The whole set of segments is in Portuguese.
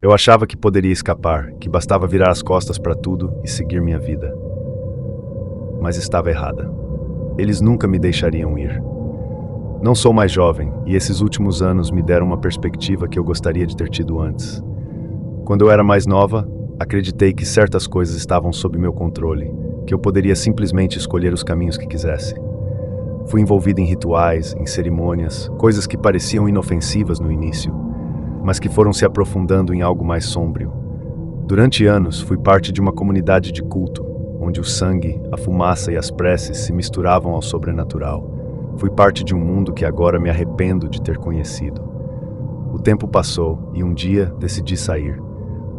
Eu achava que poderia escapar, que bastava virar as costas para tudo e seguir minha vida. Mas estava errada. Eles nunca me deixariam ir. Não sou mais jovem, e esses últimos anos me deram uma perspectiva que eu gostaria de ter tido antes. Quando eu era mais nova, acreditei que certas coisas estavam sob meu controle, que eu poderia simplesmente escolher os caminhos que quisesse. Fui envolvido em rituais, em cerimônias, coisas que pareciam inofensivas no início, mas que foram se aprofundando em algo mais sômbrio. Durante anos, fui parte de uma comunidade de culto, onde o sangue, a fumaça e as preces se misturavam ao sobrenatural. Fui parte de um mundo que agora me arrependo de ter conhecido. O tempo passou e um dia decidi sair.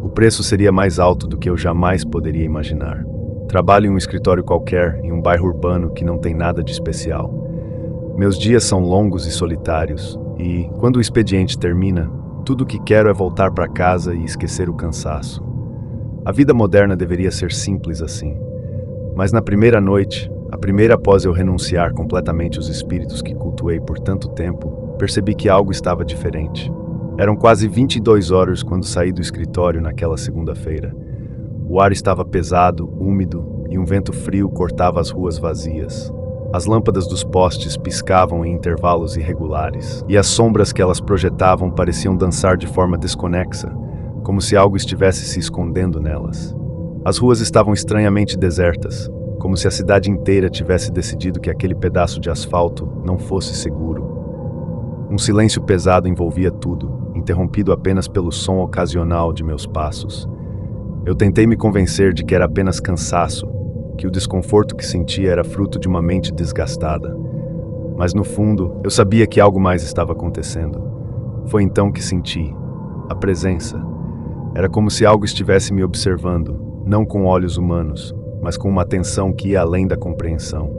O preço seria mais alto do que eu jamais poderia imaginar. Trabalho em um escritório qualquer, em um bairro urbano que não tem nada de especial. Meus dias são longos e solitários, e, quando o expediente termina, tudo o que quero é voltar para casa e esquecer o cansaço. A vida moderna deveria ser simples assim. Mas na primeira noite, a primeira após eu renunciar completamente os espíritos que cultuei por tanto tempo, percebi que algo estava diferente. Eram quase 22 horas quando saí do escritório naquela segunda-feira. O ar estava pesado, úmido, e um vento frio cortava as ruas vazias. As lâmpadas dos postes piscavam em intervalos irregulares, e as sombras que elas projetavam pareciam dançar de forma desconexa, como se algo estivesse se escondendo nelas. As ruas estavam estranhamente desertas, como se a cidade inteira tivesse decidido que aquele pedaço de asfalto não fosse seguro. Um silêncio pesado envolvia tudo, interrompido apenas pelo som ocasional de meus passos. Eu tentei me convencer de que era apenas cansaço, que o desconforto que sentia era fruto de uma mente desgastada. Mas no fundo, eu sabia que algo mais estava acontecendo. Foi então que senti a presença. Era como se algo estivesse me observando, não com olhos humanos, mas com uma atenção que ia além da compreensão.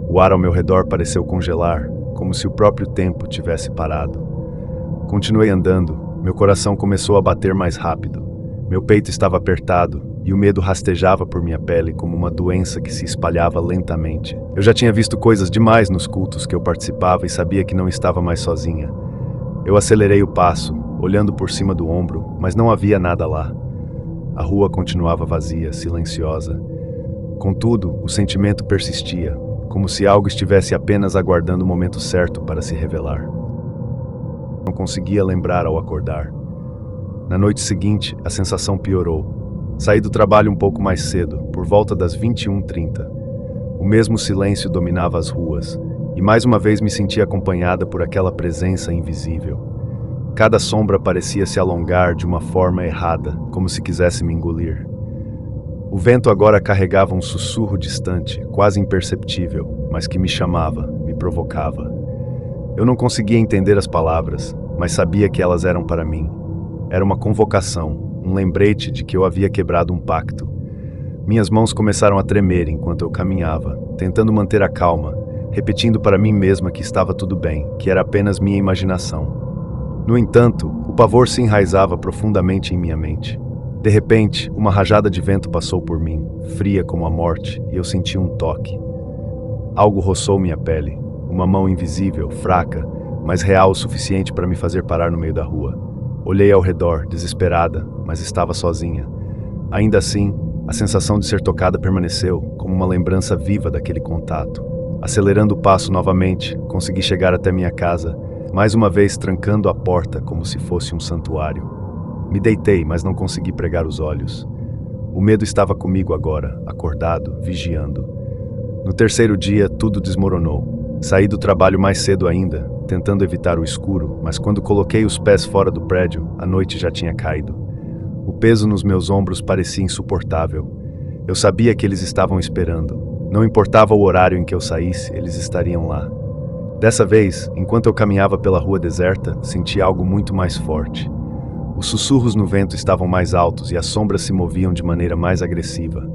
O ar ao meu redor pareceu congelar, como se o próprio tempo tivesse parado. Continuei andando, meu coração começou a bater mais rápido. Meu peito estava apertado e o medo rastejava por minha pele como uma doença que se espalhava lentamente. Eu já tinha visto coisas demais nos cultos que eu participava e sabia que não estava mais sozinha. Eu acelerei o passo, olhando por cima do ombro, mas não havia nada lá. A rua continuava vazia, silenciosa. Contudo, o sentimento persistia, como se algo estivesse apenas aguardando o momento certo para se revelar. Não conseguia lembrar ao acordar. Na noite seguinte, a sensação piorou. Saí do trabalho um pouco mais cedo, por volta das 21h30. O mesmo silêncio dominava as ruas, e mais uma vez me senti acompanhada por aquela presença invisível. Cada sombra parecia se alongar de uma forma errada, como se quisesse me engolir. O vento agora carregava um sussurro distante, quase imperceptível, mas que me chamava, me provocava. Eu não conseguia entender as palavras, mas sabia que elas eram para mim. Era uma convocação, um lembrete de que eu havia quebrado um pacto. Minhas mãos começaram a tremer enquanto eu caminhava, tentando manter a calma, repetindo para mim mesma que estava tudo bem, que era apenas minha imaginação. No entanto, o pavor se enraizava profundamente em minha mente. De repente, uma rajada de vento passou por mim, fria como a morte, e eu senti um toque. Algo roçou minha pele, uma mão invisível, fraca, mas real o suficiente para me fazer parar no meio da rua. Olhei ao redor, desesperada, mas estava sozinha. Ainda assim, a sensação de ser tocada permaneceu, como uma lembrança viva daquele contato. Acelerando o passo novamente, consegui chegar até minha casa, mais uma vez trancando a porta como se fosse um santuário. Me deitei, mas não consegui pregar os olhos. O medo estava comigo agora, acordado, vigiando. No terceiro dia, tudo desmoronou. Saí do trabalho mais cedo ainda, tentando evitar o escuro, mas quando coloquei os pés fora do prédio, a noite já tinha caído. O peso nos meus ombros parecia insuportável. Eu sabia que eles estavam esperando. Não importava o horário em que eu saísse, eles estariam lá. Dessa vez, enquanto eu caminhava pela rua deserta, senti algo muito mais forte. Os sussurros no vento estavam mais altos e as sombras se moviam de maneira mais agressiva.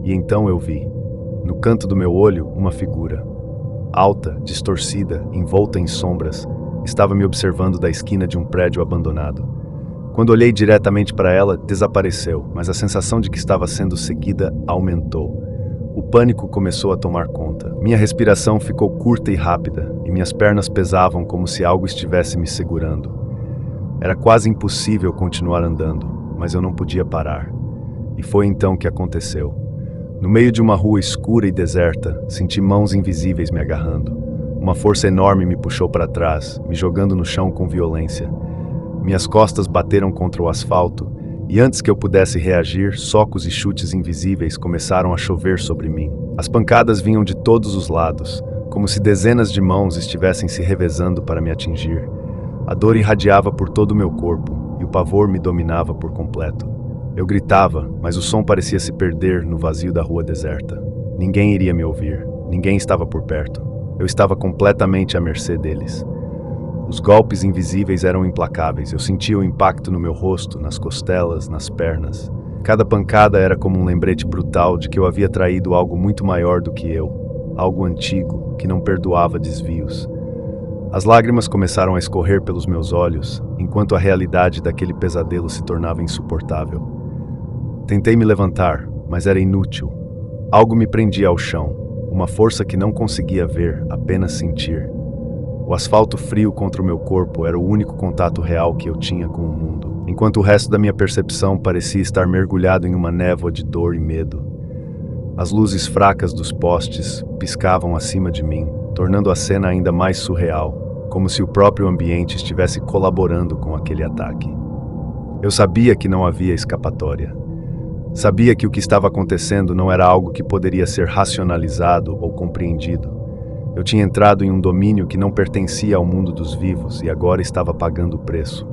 E então eu vi, no canto do meu olho, uma figura. Alta, distorcida, envolta em sombras, estava me observando da esquina de um prédio abandonado. Quando olhei diretamente para ela, desapareceu, mas a sensação de que estava sendo seguida aumentou. O pânico começou a tomar conta. Minha respiração ficou curta e rápida, e minhas pernas pesavam como se algo estivesse me segurando. Era quase impossível continuar andando. mas eu não podia parar. E foi então que aconteceu. No meio de uma rua escura e deserta, senti mãos invisíveis me agarrando. Uma força enorme me puxou para trás, me jogando no chão com violência. Minhas costas bateram contra o asfalto, e antes que eu pudesse reagir, socos e chutes invisíveis começaram a chover sobre mim. As pancadas vinham de todos os lados, como se dezenas de mãos estivessem se revezando para me atingir. A dor irradiava por todo o meu corpo, e o pavor me dominava por completo. Eu gritava, mas o som parecia se perder no vazio da rua deserta. Ninguém iria me ouvir, ninguém estava por perto. Eu estava completamente à mercê deles. Os golpes invisíveis eram implacáveis, eu sentia o impacto no meu rosto, nas costelas, nas pernas. Cada pancada era como um lembrete brutal de que eu havia traído algo muito maior do que eu, algo antigo, que não perdoava desvios. As lágrimas começaram a escorrer pelos meus olhos, enquanto a realidade daquele pesadelo se tornava insuportável. Tentei me levantar, mas era inútil. Algo me prendia ao chão, uma força que não conseguia ver, apenas sentir. O asfalto frio contra o meu corpo era o único contato real que eu tinha com o mundo, enquanto o resto da minha percepção parecia estar mergulhado em uma névoa de dor e medo. As luzes fracas dos postes piscavam acima de mim, tornando a cena ainda mais surreal, como se o próprio ambiente estivesse colaborando com aquele ataque. Eu sabia que não havia escapatória. Sabia que o que estava acontecendo não era algo que poderia ser racionalizado ou compreendido. Eu tinha entrado em um domínio que não pertencia ao mundo dos vivos e agora estava pagando o preço.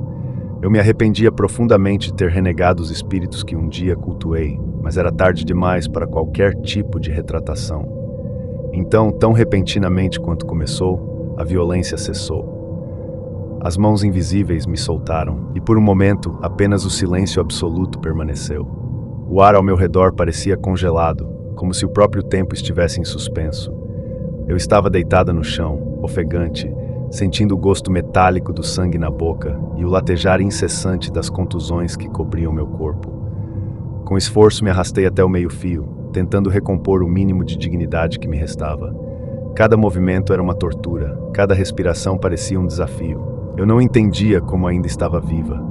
Eu me arrependia profundamente de ter renegado os espíritos que um dia cultuei, mas era tarde demais para qualquer tipo de retratação. Então, tão repentinamente quanto começou, a violência cessou. As mãos invisíveis me soltaram e, por um momento, apenas o silêncio absoluto permaneceu. O ar ao meu redor parecia congelado, como se o próprio tempo estivesse em suspenso. Eu estava deitada no chão, ofegante, sentindo o gosto metálico do sangue na boca e o latejar incessante das contusões que cobriam meu corpo. Com esforço me arrastei até o meio-fio, tentando recompor o mínimo de dignidade que me restava. Cada movimento era uma tortura, cada respiração parecia um desafio. Eu não entendia como ainda estava viva.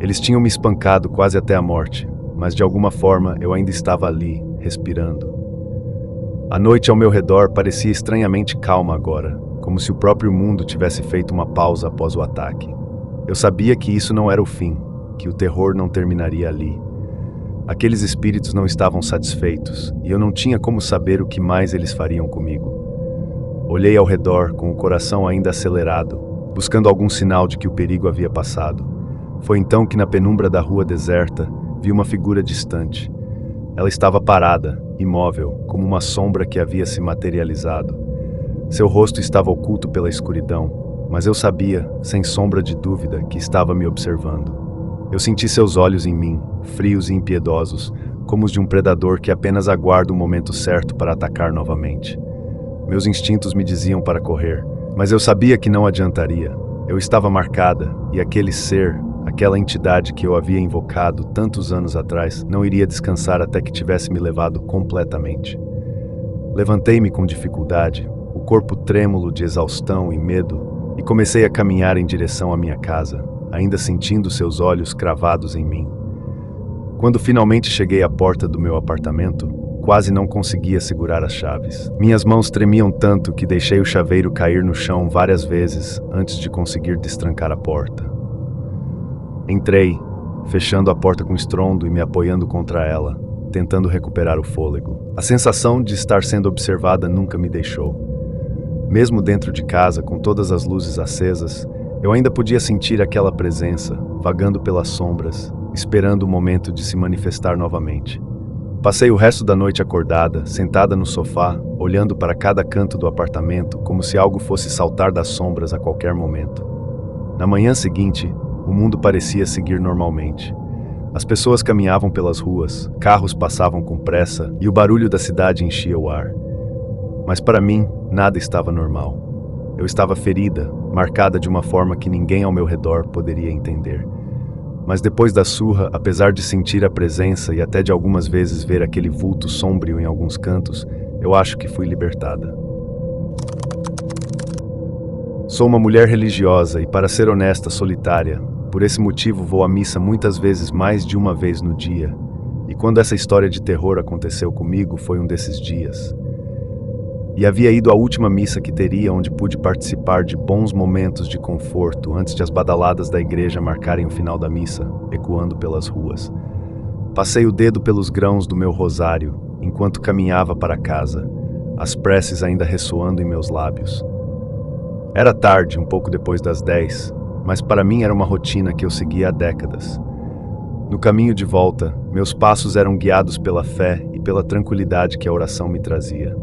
Eles tinham me espancado quase até a morte, mas de alguma forma eu ainda estava ali, respirando. A noite ao meu redor parecia estranhamente calma agora, como se o próprio mundo tivesse feito uma pausa após o ataque. Eu sabia que isso não era o fim, que o terror não terminaria ali. Aqueles espíritos não estavam satisfeitos, e eu não tinha como saber o que mais eles fariam comigo. Olhei ao redor com o coração ainda acelerado, buscando algum sinal de que o perigo havia passado. Foi então que na penumbra da rua deserta, vi uma figura distante. Ela estava parada, imóvel, como uma sombra que havia se materializado. Seu rosto estava oculto pela escuridão, mas eu sabia, sem sombra de dúvida, que estava me observando. Eu senti seus olhos em mim, frios e impiedosos, como os de um predador que apenas aguarda o momento certo para atacar novamente. Meus instintos me diziam para correr, mas eu sabia que não adiantaria. Eu estava marcada, e aquele ser, aquela entidade que eu havia invocado tantos anos atrás, não iria descansar até que tivesse me levado completamente. Levantei-me com dificuldade, o corpo trêmulo de exaustão e medo, e comecei a caminhar em direção à minha casa, ainda sentindo seus olhos cravados em mim. Quando finalmente cheguei à porta do meu apartamento, quase não conseguia segurar as chaves. Minhas mãos tremiam tanto que deixei o chaveiro cair no chão várias vezes antes de conseguir destrancar a porta. Entrei, fechando a porta com estrondo e me apoiando contra ela, tentando recuperar o fôlego. A sensação de estar sendo observada nunca me deixou. Mesmo dentro de casa, com todas as luzes acesas, eu ainda podia sentir aquela presença, vagando pelas sombras, esperando o momento de se manifestar novamente. Passei o resto da noite acordada, sentada no sofá, olhando para cada canto do apartamento como se algo fosse saltar das sombras a qualquer momento. Na manhã seguinte, o mundo parecia seguir normalmente. As pessoas caminhavam pelas ruas, carros passavam com pressa e o barulho da cidade enchia o ar. Mas para mim, nada estava normal. Eu estava ferida, marcada de uma forma que ninguém ao meu redor poderia entender. Mas depois da surra, apesar de sentir a presença e até de algumas vezes ver aquele vulto sombrio em alguns cantos, eu acho que fui libertada. Sou uma mulher religiosa e, para ser honesta, solitária, Por esse motivo, vou à missa muitas vezes, mais de uma vez no dia. E quando essa história de terror aconteceu comigo, foi um desses dias. E havia ido à última missa que teria, onde pude participar de bons momentos de conforto antes de as badaladas da igreja marcarem o final da missa, ecoando pelas ruas. Passei o dedo pelos grãos do meu rosário, enquanto caminhava para casa, as preces ainda ressoando em meus lábios. Era tarde, um pouco depois das 10, mas para mim era uma rotina que eu seguia há décadas. No caminho de volta, meus passos eram guiados pela fé e pela tranquilidade que a oração me trazia.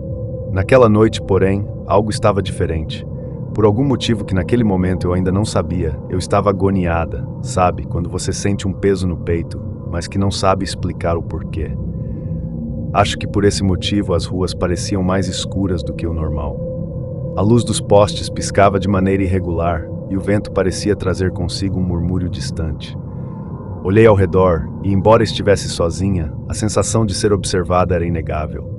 Naquela noite, porém, algo estava diferente. Por algum motivo que naquele momento eu ainda não sabia, eu estava agoniada, sabe? Quando você sente um peso no peito, mas que não sabe explicar o porquê. Acho que por esse motivo as ruas pareciam mais escuras do que o normal. A luz dos postes piscava de maneira irregular e o vento parecia trazer consigo um murmúrio distante. Olhei ao redor e, embora estivesse sozinha, a sensação de ser observada era inegável.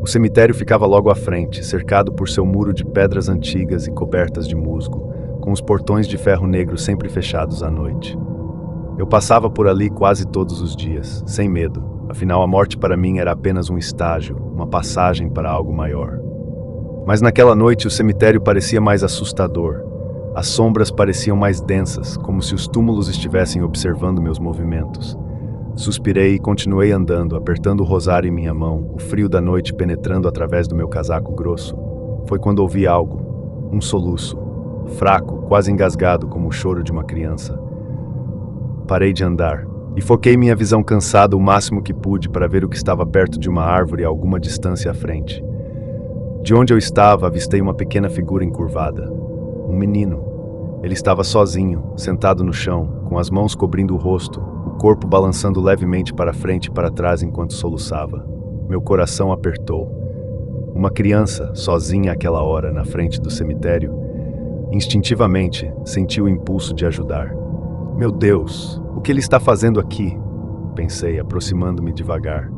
O cemitério ficava logo à frente, cercado por seu muro de pedras antigas e cobertas de musgo, com os portões de ferro negro sempre fechados à noite. Eu passava por ali quase todos os dias, sem medo, afinal a morte para mim era apenas um estágio, uma passagem para algo maior. Mas naquela noite o cemitério parecia mais assustador. As sombras pareciam mais densas, como se os túmulos estivessem observando meus movimentos. Suspirei e continuei andando, apertando o rosário em minha mão, o frio da noite penetrando através do meu casaco grosso. Foi quando ouvi algo, um soluço, fraco, quase engasgado como o choro de uma criança. Parei de andar e foquei minha visão cansada o máximo que pude para ver o que estava perto de uma árvore a alguma distância à frente. De onde eu estava, avistei uma pequena figura encurvada. Um menino. Ele estava sozinho, sentado no chão, com as mãos cobrindo o rosto, o corpo balançando levemente para frente e para trás enquanto soluçava. Meu coração apertou. Uma criança, sozinha àquela hora, na frente do cemitério, instintivamente senti o impulso de ajudar. Meu Deus, o que ele está fazendo aqui? Pensei, aproximando-me devagar.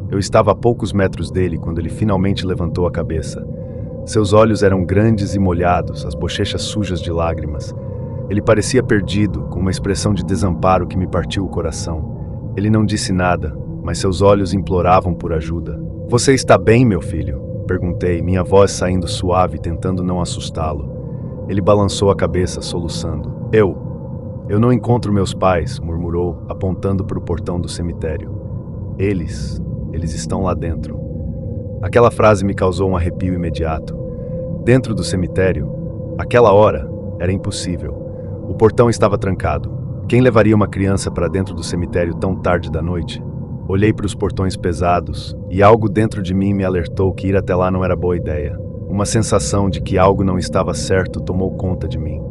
Eu estava a poucos metros dele quando ele finalmente levantou a cabeça. Seus olhos eram grandes e molhados, as bochechas sujas de lágrimas. Ele parecia perdido, com uma expressão de desamparo que me partiu o coração. Ele não disse nada, mas seus olhos imploravam por ajuda. "Você está bem, meu filho?" perguntei, minha voz saindo suave, tentando não assustá-lo. Ele balançou a cabeça, soluçando. Eu não encontro meus pais", murmurou, apontando para o portão do cemitério. Eles estão lá dentro." Aquela frase me causou um arrepio imediato. Dentro do cemitério, aquela hora, era impossível. O portão estava trancado. Quem levaria uma criança para dentro do cemitério tão tarde da noite? Olhei para os portões pesados e algo dentro de mim me alertou que ir até lá não era boa ideia. Uma sensação de que algo não estava certo tomou conta de mim.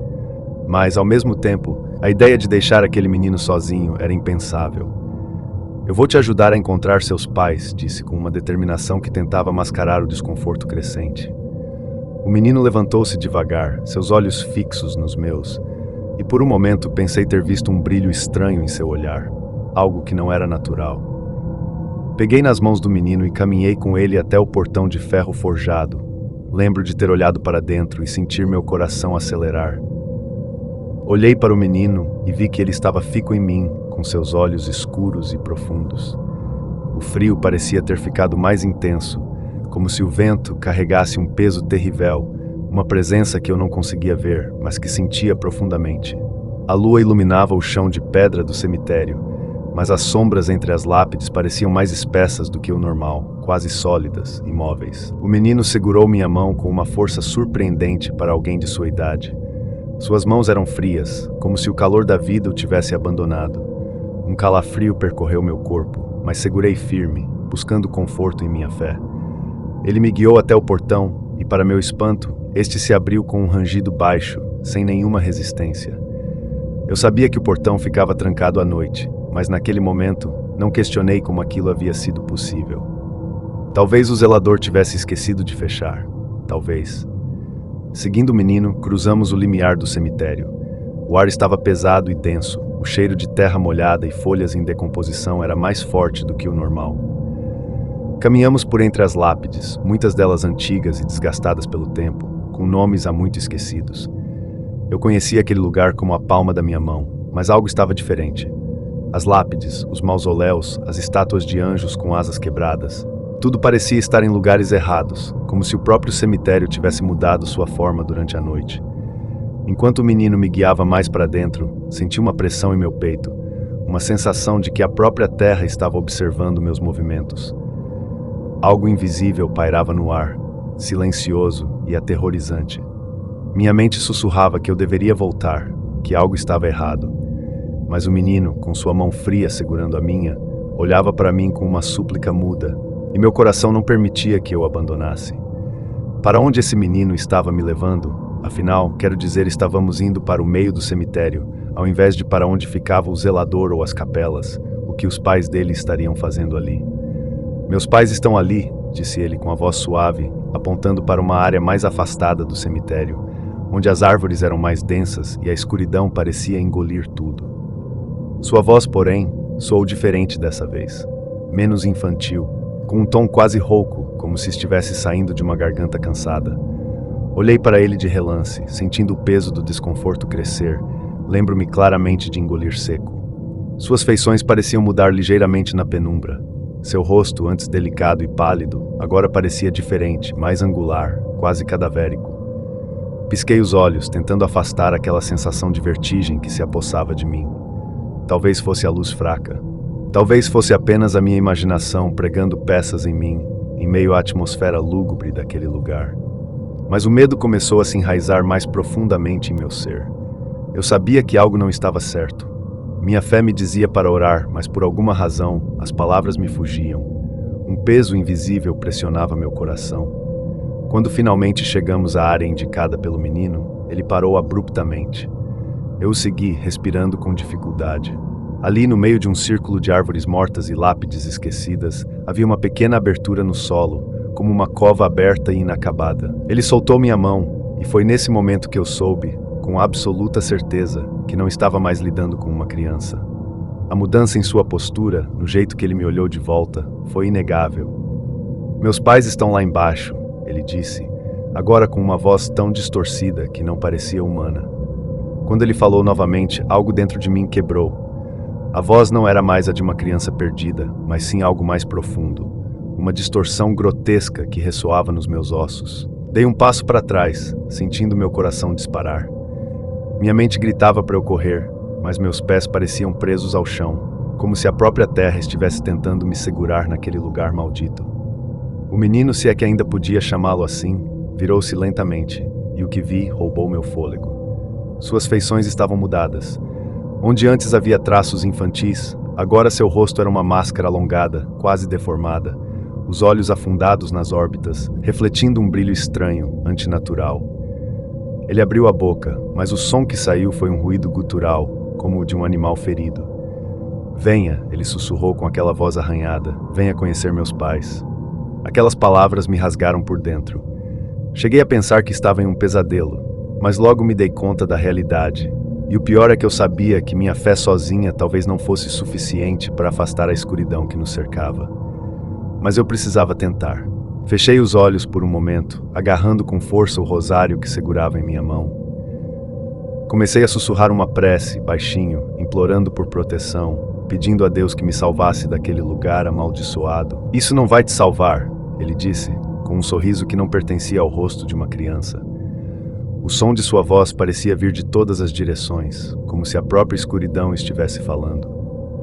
Mas, ao mesmo tempo, a ideia de deixar aquele menino sozinho era impensável. "Eu vou te ajudar a encontrar seus pais", disse com uma determinação que tentava mascarar o desconforto crescente. O menino levantou-se devagar, seus olhos fixos nos meus, e por um momento pensei ter visto um brilho estranho em seu olhar, algo que não era natural. Peguei nas mãos do menino e caminhei com ele até o portão de ferro forjado. Lembro de ter olhado para dentro e sentir meu coração acelerar. Olhei para o menino e vi que ele estava fico em mim, com seus olhos escuros e profundos. O frio parecia ter ficado mais intenso, como se o vento carregasse um peso terrível, uma presença que eu não conseguia ver, mas que sentia profundamente. A lua iluminava o chão de pedra do cemitério, mas as sombras entre as lápides pareciam mais espessas do que o normal, quase sólidas, imóveis. O menino segurou minha mão com uma força surpreendente para alguém de sua idade. Suas mãos eram frias, como se o calor da vida o tivesse abandonado. Um calafrio percorreu meu corpo, mas segurei firme, buscando conforto em minha fé. Ele me guiou até o portão e, para meu espanto, este se abriu com um rangido baixo, sem nenhuma resistência. Eu sabia que o portão ficava trancado à noite, mas naquele momento não questionei como aquilo havia sido possível. Talvez o zelador tivesse esquecido de fechar. Talvez. Seguindo o menino, cruzamos o limiar do cemitério. O ar estava pesado e denso. O cheiro de terra molhada e folhas em decomposição era mais forte do que o normal. Caminhamos por entre as lápides, muitas delas antigas e desgastadas pelo tempo, com nomes há muito esquecidos. Eu conhecia aquele lugar como a palma da minha mão, mas algo estava diferente. As lápides, os mausoléus, as estátuas de anjos com asas quebradas. Tudo parecia estar em lugares errados, como se o próprio cemitério tivesse mudado sua forma durante a noite. Enquanto o menino me guiava mais para dentro, senti uma pressão em meu peito, uma sensação de que a própria terra estava observando meus movimentos. Algo invisível pairava no ar, silencioso e aterrorizante. Minha mente sussurrava que eu deveria voltar, que algo estava errado. Mas o menino, com sua mão fria segurando a minha, olhava para mim com uma súplica muda, e meu coração não permitia que eu o abandonasse. Para onde esse menino estava me levando? Afinal, quero dizer, estávamos indo para o meio do cemitério, ao invés de para onde ficava o zelador ou as capelas, o que os pais dele estariam fazendo ali. Meus pais estão ali, disse ele com a voz suave, apontando para uma área mais afastada do cemitério, onde as árvores eram mais densas e a escuridão parecia engolir tudo. Sua voz, porém, soou diferente dessa vez, menos infantil, com um tom quase rouco, como se estivesse saindo de uma garganta cansada. Olhei para ele de relance, sentindo o peso do desconforto crescer. Lembro-me claramente de engolir seco. Suas feições pareciam mudar ligeiramente na penumbra. Seu rosto, antes delicado e pálido, agora parecia diferente, mais angular, quase cadavérico. Pisquei os olhos, tentando afastar aquela sensação de vertigem que se apossava de mim. Talvez fosse a luz fraca. Talvez fosse apenas a minha imaginação pregando peças em mim, em meio à atmosfera lúgubre daquele lugar. Mas o medo começou a se enraizar mais profundamente em meu ser. Eu sabia que algo não estava certo. Minha fé me dizia para orar, mas por alguma razão, as palavras me fugiam. Um peso invisível pressionava meu coração. Quando finalmente chegamos à área indicada pelo menino, ele parou abruptamente. Eu o segui, respirando com dificuldade. Ali, no meio de um círculo de árvores mortas e lápides esquecidas, havia uma pequena abertura no solo, como uma cova aberta e inacabada. Ele soltou minha mão, e foi nesse momento que eu soube, com absoluta certeza, que não estava mais lidando com uma criança. A mudança em sua postura, no jeito que ele me olhou de volta, foi inegável. Meus pais estão lá embaixo, ele disse, agora com uma voz tão distorcida que não parecia humana. Quando ele falou novamente, algo dentro de mim quebrou. A voz não era mais a de uma criança perdida, mas sim algo mais profundo. Uma distorção grotesca que ressoava nos meus ossos. Dei um passo para trás, sentindo meu coração disparar. Minha mente gritava para eu correr, mas meus pés pareciam presos ao chão, como se a própria terra estivesse tentando me segurar naquele lugar maldito. O menino, se é que ainda podia chamá-lo assim, virou-se lentamente, e o que vi roubou meu fôlego. Suas feições estavam mudadas. Onde antes havia traços infantis, agora seu rosto era uma máscara alongada, quase deformada, os olhos afundados nas órbitas, refletindo um brilho estranho, antinatural. Ele abriu a boca, mas o som que saiu foi um ruído gutural, como o de um animal ferido. Venha, ele sussurrou com aquela voz arranhada, venha conhecer meus pais. Aquelas palavras me rasgaram por dentro. Cheguei a pensar que estava em um pesadelo, mas logo me dei conta da realidade. E o pior é que eu sabia que minha fé sozinha talvez não fosse suficiente para afastar a escuridão que nos cercava. Mas eu precisava tentar. Fechei os olhos por um momento, agarrando com força o rosário que segurava em minha mão. Comecei a sussurrar uma prece, baixinho, implorando por proteção, pedindo a Deus que me salvasse daquele lugar amaldiçoado. Isso não vai te salvar, ele disse, com um sorriso que não pertencia ao rosto de uma criança. O som de sua voz parecia vir de todas as direções, como se a própria escuridão estivesse falando.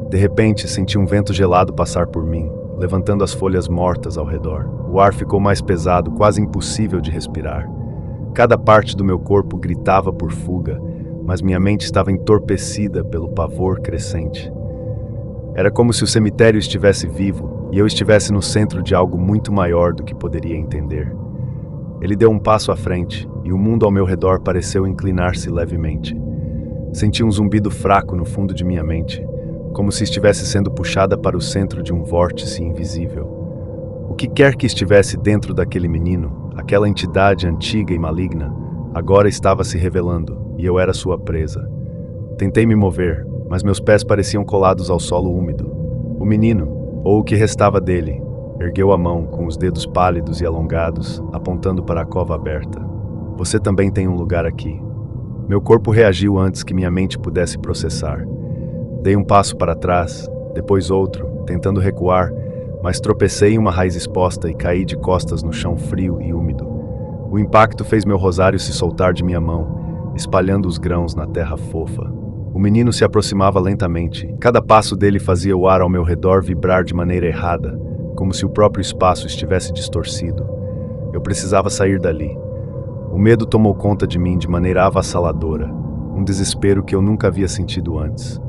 De repente, senti um vento gelado passar por mim, levantando as folhas mortas ao redor. O ar ficou mais pesado, quase impossível de respirar. Cada parte do meu corpo gritava por fuga, mas minha mente estava entorpecida pelo pavor crescente. Era como se o cemitério estivesse vivo e eu estivesse no centro de algo muito maior do que poderia entender. Ele deu um passo à frente, e o mundo ao meu redor pareceu inclinar-se levemente. Senti um zumbido fraco no fundo de minha mente, como se estivesse sendo puxada para o centro de um vórtice invisível. O que quer que estivesse dentro daquele menino, aquela entidade antiga e maligna, agora estava se revelando, e eu era sua presa. Tentei me mover, mas meus pés pareciam colados ao solo úmido. O menino, ou o que restava dele, ergueu a mão com os dedos pálidos e alongados, apontando para a cova aberta. Você também tem um lugar aqui. Meu corpo reagiu antes que minha mente pudesse processar. Dei um passo para trás, depois outro, tentando recuar, mas tropecei em uma raiz exposta e caí de costas no chão frio e úmido. O impacto fez meu rosário se soltar de minha mão, espalhando os grãos na terra fofa. O menino se aproximava lentamente. Cada passo dele fazia o ar ao meu redor vibrar de maneira errada, como se o próprio espaço estivesse distorcido. Eu precisava sair dali. O medo tomou conta de mim de maneira avassaladora, um desespero que eu nunca havia sentido antes.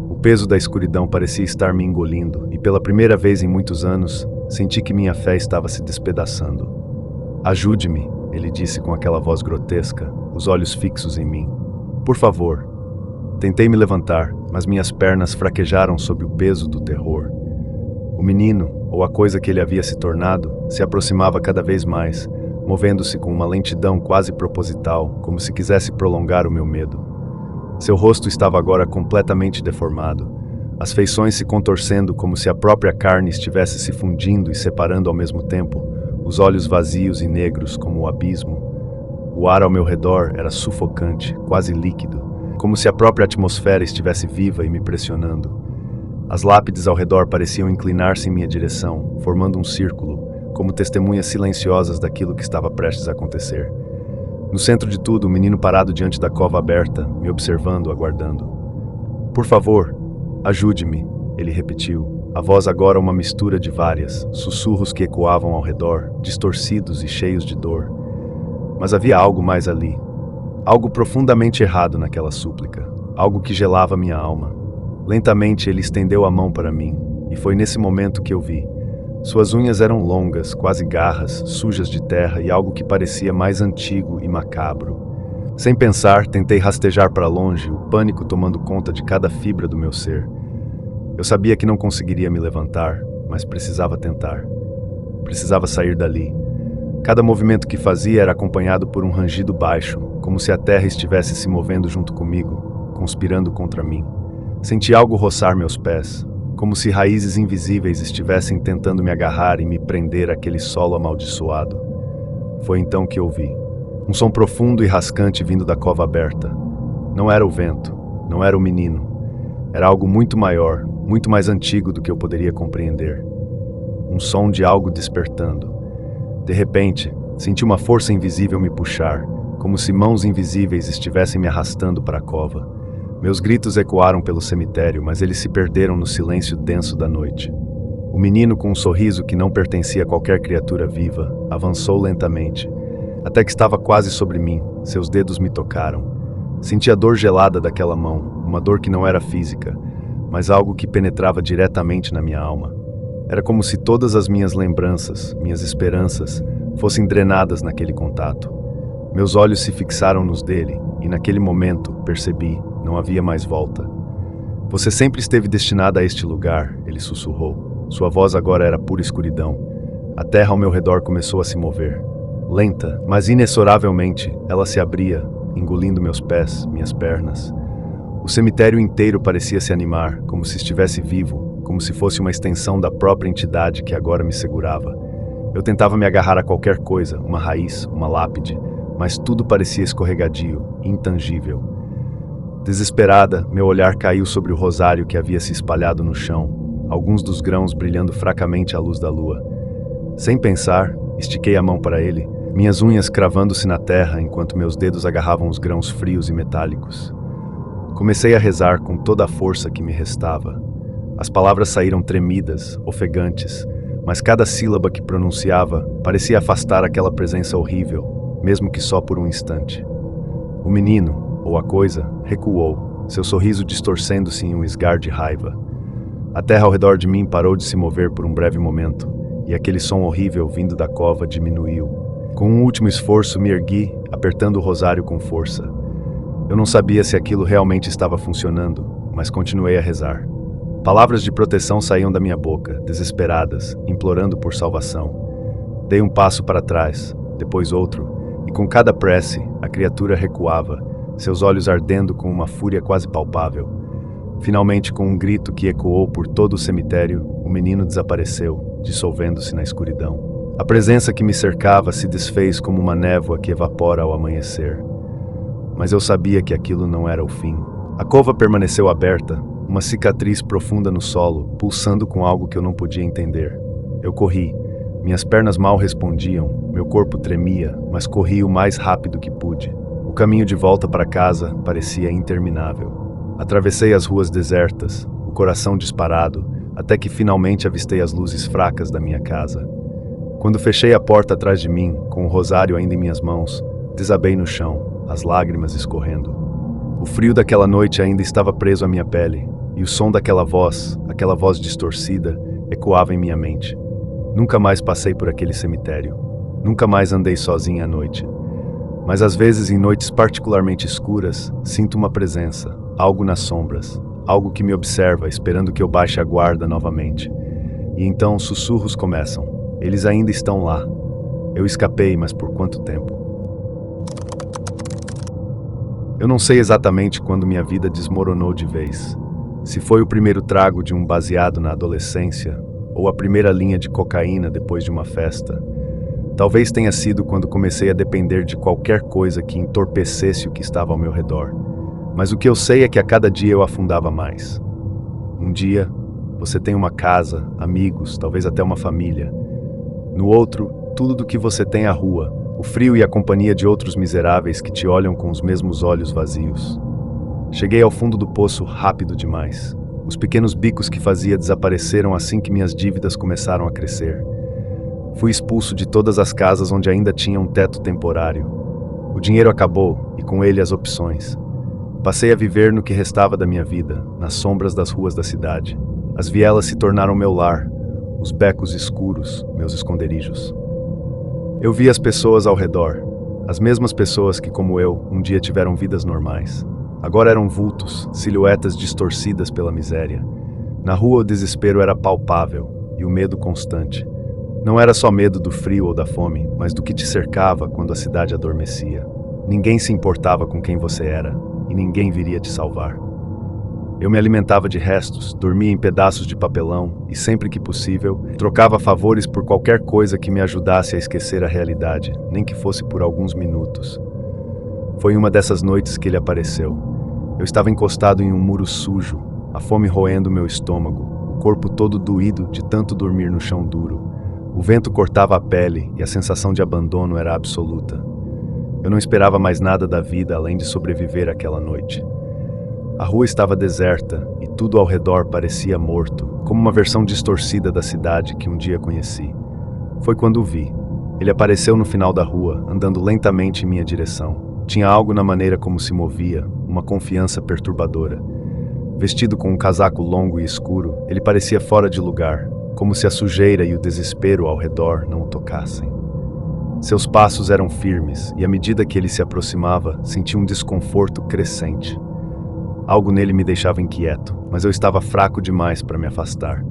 O peso da escuridão parecia estar me engolindo, e pela primeira vez em muitos anos, senti que minha fé estava se despedaçando. "Ajude-me", ele disse com aquela voz grotesca, os olhos fixos em mim. "Por favor." Tentei me levantar, mas minhas pernas fraquejaram sob o peso do terror. O menino, ou a coisa que ele havia se tornado, se aproximava cada vez mais, movendo-se com uma lentidão quase proposital, como se quisesse prolongar o meu medo. Seu rosto estava agora completamente deformado, as feições se contorcendo como se a própria carne estivesse se fundindo e separando ao mesmo tempo, os olhos vazios e negros como o abismo. O ar ao meu redor era sufocante, quase líquido, como se a própria atmosfera estivesse viva e me pressionando. As lápides ao redor pareciam inclinar-se em minha direção, formando um círculo, como testemunhas silenciosas daquilo que estava prestes a acontecer. No centro de tudo, o menino parado diante da cova aberta, me observando, aguardando. "Por favor, ajude-me", ele repetiu, a voz agora uma mistura de várias, sussurros que ecoavam ao redor, distorcidos e cheios de dor. Mas havia algo mais ali. Algo profundamente errado naquela súplica, algo que gelava minha alma. Lentamente ele estendeu a mão para mim, e foi nesse momento que eu vi. Suas unhas eram longas, quase garras, sujas de terra e algo que parecia mais antigo e macabro. Sem pensar, tentei rastejar para longe, o pânico tomando conta de cada fibra do meu ser. Eu sabia que não conseguiria me levantar, mas precisava tentar. Precisava sair dali. Cada movimento que fazia era acompanhado por um rangido baixo, como se a terra estivesse se movendo junto comigo, conspirando contra mim. Senti algo roçar meus pés, como se raízes invisíveis estivessem tentando me agarrar e me prender àquele solo amaldiçoado. Foi então que ouvi. Um som profundo e rascante vindo da cova aberta. Não era o vento, não era o menino. Era algo muito maior, muito mais antigo do que eu poderia compreender. Um som de algo despertando. De repente, senti uma força invisível me puxar, como se mãos invisíveis estivessem me arrastando para a cova. Meus gritos ecoaram pelo cemitério, mas eles se perderam no silêncio denso da noite. O menino, com um sorriso que não pertencia a qualquer criatura viva, avançou lentamente, até que estava quase sobre mim. Seus dedos me tocaram. Senti a dor gelada daquela mão, uma dor que não era física, mas algo que penetrava diretamente na minha alma. Era como se todas as minhas lembranças, minhas esperanças, fossem drenadas naquele contato. Meus olhos se fixaram nos dele, e naquele momento, percebi, não havia mais volta. "Você sempre esteve destinada a este lugar", ele sussurrou. Sua voz agora era pura escuridão. A terra ao meu redor começou a se mover. Lenta, mas inexoravelmente, ela se abria, engolindo meus pés, minhas pernas. O cemitério inteiro parecia se animar, como se estivesse vivo, como se fosse uma extensão da própria entidade que agora me segurava. Eu tentava me agarrar a qualquer coisa, uma raiz, uma lápide, mas tudo parecia escorregadio, intangível. Desesperada, meu olhar caiu sobre o rosário que havia se espalhado no chão, alguns dos grãos brilhando fracamente à luz da lua. Sem pensar, estiquei a mão para ele, minhas unhas cravando-se na terra enquanto meus dedos agarravam os grãos frios e metálicos. Comecei a rezar com toda a força que me restava. As palavras saíram tremidas, ofegantes, mas cada sílaba que pronunciava parecia afastar aquela presença horrível, mesmo que só por um instante. O menino, ou a coisa, recuou, seu sorriso distorcendo-se em um esgar de raiva. A terra ao redor de mim parou de se mover por um breve momento, e aquele som horrível vindo da cova diminuiu. Com um último esforço me ergui, apertando o rosário com força. Eu não sabia se aquilo realmente estava funcionando, mas continuei a rezar. Palavras de proteção saíam da minha boca, desesperadas, implorando por salvação. Dei um passo para trás, depois outro, e com cada prece, a criatura recuava, seus olhos ardendo com uma fúria quase palpável. Finalmente, com um grito que ecoou por todo o cemitério, o menino desapareceu, dissolvendo-se na escuridão. A presença que me cercava se desfez como uma névoa que evapora ao amanhecer. mas eu sabia que aquilo não era o fim. A cova permaneceu aberta, uma cicatriz profunda no solo, pulsando com algo que eu não podia entender. Eu corri. Minhas pernas mal respondiam, meu corpo tremia, mas corri o mais rápido que pude. O caminho de volta para casa parecia interminável. Atravessei as ruas desertas, o coração disparado, até que finalmente avistei as luzes fracas da minha casa. Quando fechei a porta atrás de mim, com o rosário ainda em minhas mãos, desabei no chão, as lágrimas escorrendo. O frio daquela noite ainda estava preso à minha pele, e o som daquela voz distorcida, ecoava em minha mente. Nunca mais passei por aquele cemitério. Nunca mais andei sozinho à noite. Mas às vezes, em noites particularmente escuras, sinto uma presença, algo nas sombras, algo que me observa, esperando que eu baixe a guarda novamente. E então sussurros começam. Eles ainda estão lá. Eu escapei, mas por quanto tempo? Eu não sei exatamente quando minha vida desmoronou de vez. Se foi o primeiro trago de um baseado na adolescência, ou a primeira linha de cocaína depois de uma festa. Talvez tenha sido quando comecei a depender de qualquer coisa que entorpecesse o que estava ao meu redor. Mas o que eu sei é que a cada dia eu afundava mais. Um dia, você tem uma casa, amigos, talvez até uma família. No outro, tudo do que você tem é a rua, o frio e a companhia de outros miseráveis que te olham com os mesmos olhos vazios. Cheguei ao fundo do poço rápido demais. Os pequenos bicos que fazia desapareceram assim que minhas dívidas começaram a crescer. Fui expulso de todas as casas onde ainda tinha um teto temporário. O dinheiro acabou e com ele as opções. Passei a viver no que restava da minha vida, nas sombras das ruas da cidade. As vielas se tornaram meu lar, os becos escuros, meus esconderijos. Eu vi as pessoas ao redor, as mesmas pessoas que, como eu, um dia tiveram vidas normais. Agora eram vultos, silhuetas distorcidas pela miséria. Na rua o desespero era palpável e o medo constante. Não era só medo do frio ou da fome, mas do que te cercava quando a cidade adormecia. Ninguém se importava com quem você era, e ninguém viria te salvar. Eu me alimentava de restos, dormia em pedaços de papelão e, sempre que possível, trocava favores por qualquer coisa que me ajudasse a esquecer a realidade, nem que fosse por alguns minutos. Foi em uma dessas noites que ele apareceu. Eu estava encostado em um muro sujo, a fome roendo meu estômago, o corpo todo doído de tanto dormir no chão duro. O vento cortava a pele e a sensação de abandono era absoluta. Eu não esperava mais nada da vida além de sobreviver àquela noite. A rua estava deserta e tudo ao redor parecia morto, como uma versão distorcida da cidade que um dia conheci. Foi quando o vi. Ele apareceu no final da rua, andando lentamente em minha direção. Tinha algo na maneira como se movia, uma confiança perturbadora. Vestido com um casaco longo e escuro, ele parecia fora de lugar, como se a sujeira e o desespero ao redor não o tocassem. Seus passos eram firmes, e à medida que ele se aproximava, senti um desconforto crescente. Algo nele me deixava inquieto, mas eu estava fraco demais para me afastar.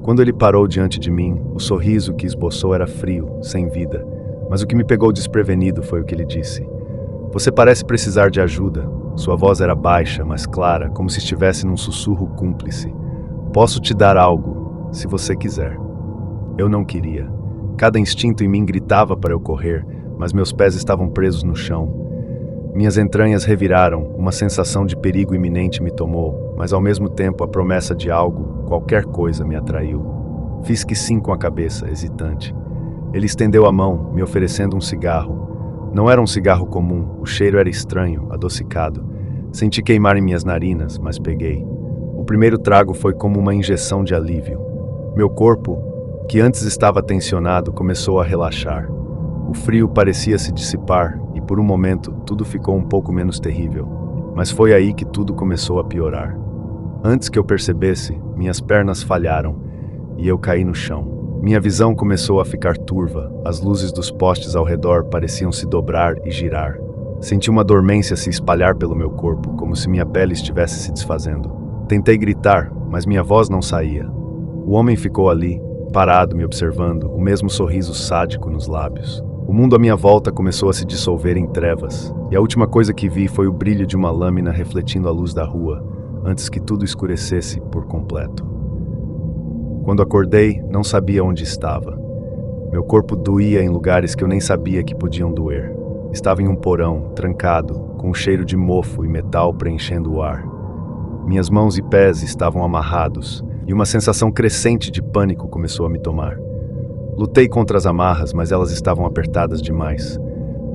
Quando ele parou diante de mim, o sorriso que esboçou era frio, sem vida, mas o que me pegou desprevenido foi o que ele disse. Você parece precisar de ajuda. Sua voz era baixa, mas clara, como se estivesse num sussurro cúmplice. Posso te dar algo, se você quiser. Eu não queria. Cada instinto em mim gritava para eu correr, mas meus pés estavam presos no chão. Minhas entranhas reviraram, uma sensação de perigo iminente me tomou, mas ao mesmo tempo a promessa de algo, qualquer coisa, me atraiu. Fiz que sim com a cabeça, hesitante. Ele estendeu a mão, me oferecendo um cigarro. Não era um cigarro comum, o cheiro era estranho, adocicado. Senti queimar em minhas narinas, mas peguei. O primeiro trago foi como uma injeção de alívio. Meu corpo, que antes estava tensionado, começou a relaxar. O frio parecia se dissipar e, por um momento, tudo ficou um pouco menos terrível. Mas foi aí que tudo começou a piorar. Antes que eu percebesse, minhas pernas falharam e eu caí no chão. Minha visão começou a ficar turva, as luzes dos postes ao redor pareciam se dobrar e girar. Senti uma dormência se espalhar pelo meu corpo, como se minha pele estivesse se desfazendo. Tentei gritar, mas minha voz não saía. O homem ficou ali, parado me observando, o mesmo sorriso sádico nos lábios. O mundo à minha volta começou a se dissolver em trevas, e a última coisa que vi foi o brilho de uma lâmina refletindo a luz da rua, antes que tudo escurecesse por completo. Quando acordei, não sabia onde estava. Meu corpo doía em lugares que eu nem sabia que podiam doer. Estava em um porão, trancado, com um cheiro de mofo e metal preenchendo o ar. Minhas mãos e pés estavam amarrados, e uma sensação crescente de pânico começou a me tomar. Lutei contra as amarras, mas elas estavam apertadas demais.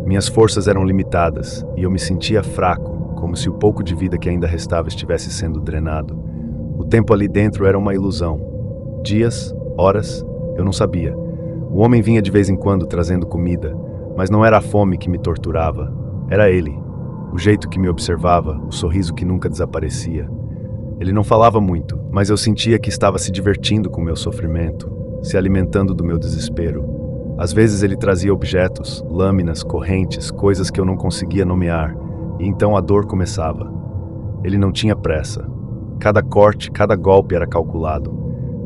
Minhas forças eram limitadas, e eu me sentia fraco, como se o pouco de vida que ainda restava estivesse sendo drenado. O tempo ali dentro era uma ilusão. Dias, horas, eu não sabia. O homem vinha de vez em quando trazendo comida, mas não era a fome que me torturava. Era ele. O jeito que me observava, o sorriso que nunca desaparecia. Ele não falava muito, mas eu sentia que estava se divertindo com o meu sofrimento, se alimentando do meu desespero. Às vezes ele trazia objetos, lâminas, correntes, coisas que eu não conseguia nomear, e então a dor começava. Ele não tinha pressa. Cada corte, cada golpe era calculado.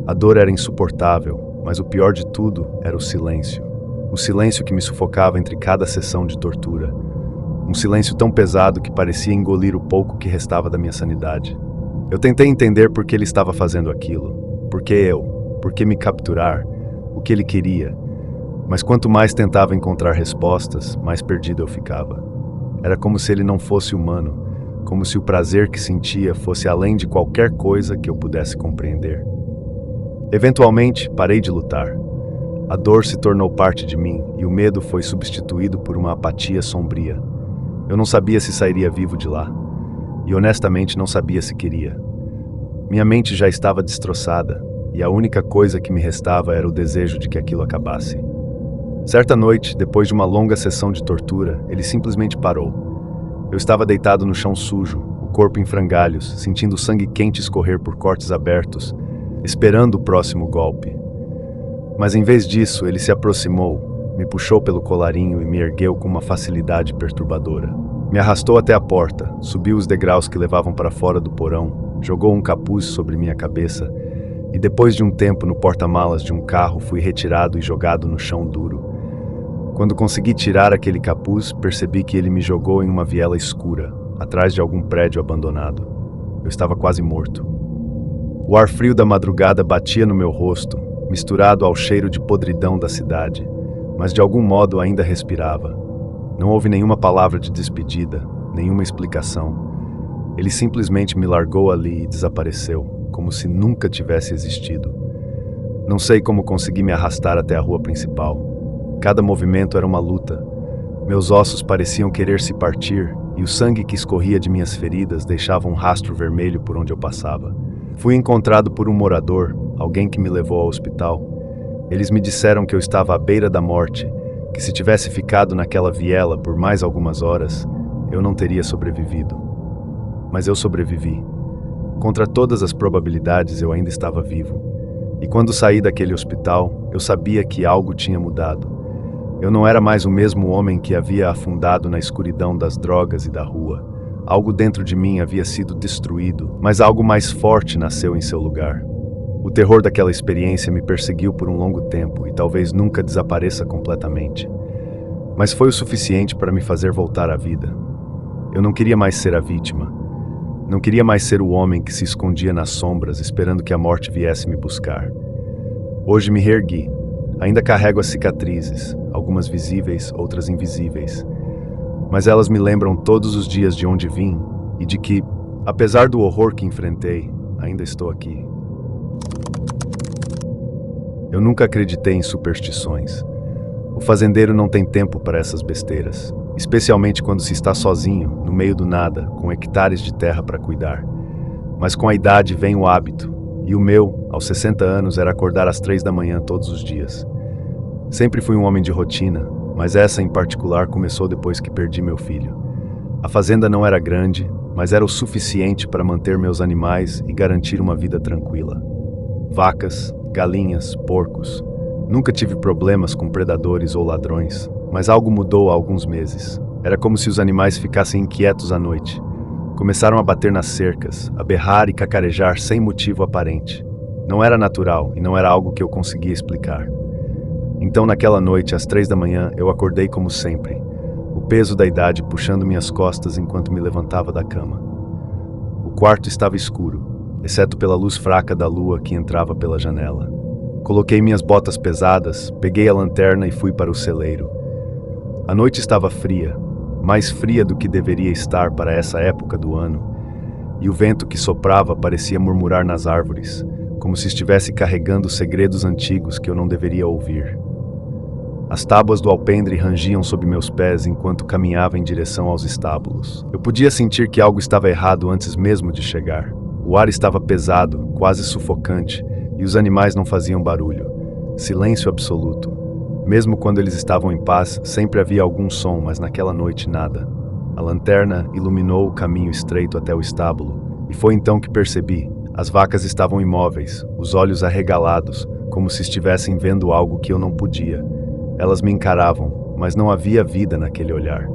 A dor era insuportável, mas o pior de tudo era o silêncio. O silêncio que me sufocava entre cada sessão de tortura. Um silêncio tão pesado que parecia engolir o pouco que restava da minha sanidade. Eu tentei entender por que ele estava fazendo aquilo. Por que eu? Por que me capturar? O que ele queria? Mas quanto mais tentava encontrar respostas, mais perdido eu ficava. Era como se ele não fosse humano, como se o prazer que sentia fosse além de qualquer coisa que eu pudesse compreender. Eventualmente, parei de lutar. A dor se tornou parte de mim e o medo foi substituído por uma apatia sombria. Eu não sabia se sairia vivo de lá. E honestamente não sabia se queria. Minha mente já estava destroçada, e a única coisa que me restava era o desejo de que aquilo acabasse. Certa noite, depois de uma longa sessão de tortura, ele simplesmente parou. Eu estava deitado no chão sujo, o corpo em frangalhos, sentindo sangue quente escorrer por cortes abertos, esperando o próximo golpe. Mas em vez disso, ele se aproximou, me puxou pelo colarinho e me ergueu com uma facilidade perturbadora. Me arrastou até a porta, subiu os degraus que levavam para fora do porão, jogou um capuz sobre minha cabeça e depois de um tempo no porta-malas de um carro fui retirado e jogado no chão duro. Quando consegui tirar aquele capuz, percebi que ele me jogou em uma viela escura, atrás de algum prédio abandonado. Eu estava quase morto. O ar frio da madrugada batia no meu rosto, misturado ao cheiro de podridão da cidade, mas de algum modo ainda respirava. Não houve nenhuma palavra de despedida, nenhuma explicação. Ele simplesmente me largou ali e desapareceu, como se nunca tivesse existido. Não sei como consegui me arrastar até a rua principal. Cada movimento era uma luta. Meus ossos pareciam querer se partir, e o sangue que escorria de minhas feridas deixava um rastro vermelho por onde eu passava. Fui encontrado por um morador, alguém que me levou ao hospital. Eles me disseram que eu estava à beira da morte, que se tivesse ficado naquela viela por mais algumas horas, eu não teria sobrevivido. Mas eu sobrevivi. Contra todas as probabilidades, eu ainda estava vivo. E quando saí daquele hospital, eu sabia que algo tinha mudado. Eu não era mais o mesmo homem que havia afundado na escuridão das drogas e da rua. Algo dentro de mim havia sido destruído, mas algo mais forte nasceu em seu lugar. O terror daquela experiência me perseguiu por um longo tempo e talvez nunca desapareça completamente. Mas foi o suficiente para me fazer voltar à vida. Eu não queria mais ser a vítima. Não queria mais ser o homem que se escondia nas sombras esperando que a morte viesse me buscar. Hoje me reergui. Ainda carrego as cicatrizes, algumas visíveis, outras invisíveis. Mas elas me lembram todos os dias de onde vim e de que, apesar do horror que enfrentei, ainda estou aqui. Eu nunca acreditei em superstições. O fazendeiro não tem tempo para essas besteiras, especialmente quando se está sozinho, no meio do nada, com hectares de terra para cuidar. Mas com a idade vem o hábito, e o meu, aos 60 anos, era acordar às 3 da manhã todos os dias. Sempre fui um homem de rotina, mas essa em particular começou depois que perdi meu filho. A fazenda não era grande, mas era o suficiente para manter meus animais e garantir uma vida tranquila. Vacas, galinhas, porcos. Nunca tive problemas com predadores ou ladrões, mas algo mudou há alguns meses. Era como se os animais ficassem inquietos à noite. Começaram a bater nas cercas, a berrar e cacarejar sem motivo aparente. Não era natural e não era algo que eu conseguia explicar. Então, naquela noite, às 3 da manhã, eu acordei como sempre, o peso da idade puxando minhas costas enquanto me levantava da cama. O quarto estava escuro, exceto pela luz fraca da lua que entrava pela janela. Coloquei minhas botas pesadas, peguei a lanterna e fui para o celeiro. A noite estava fria, mais fria do que deveria estar para essa época do ano, e o vento que soprava parecia murmurar nas árvores, como se estivesse carregando segredos antigos que eu não deveria ouvir. As tábuas do alpendre rangiam sob meus pés enquanto caminhava em direção aos estábulos. Eu podia sentir que algo estava errado antes mesmo de chegar. O ar estava pesado, quase sufocante, e os animais não faziam barulho. Silêncio absoluto. Mesmo quando eles estavam em paz, sempre havia algum som, mas naquela noite nada. A lanterna iluminou o caminho estreito até o estábulo, e foi então que percebi. As vacas estavam imóveis, os olhos arregalados, como se estivessem vendo algo que eu não podia. Elas me encaravam, mas não havia vida naquele olhar.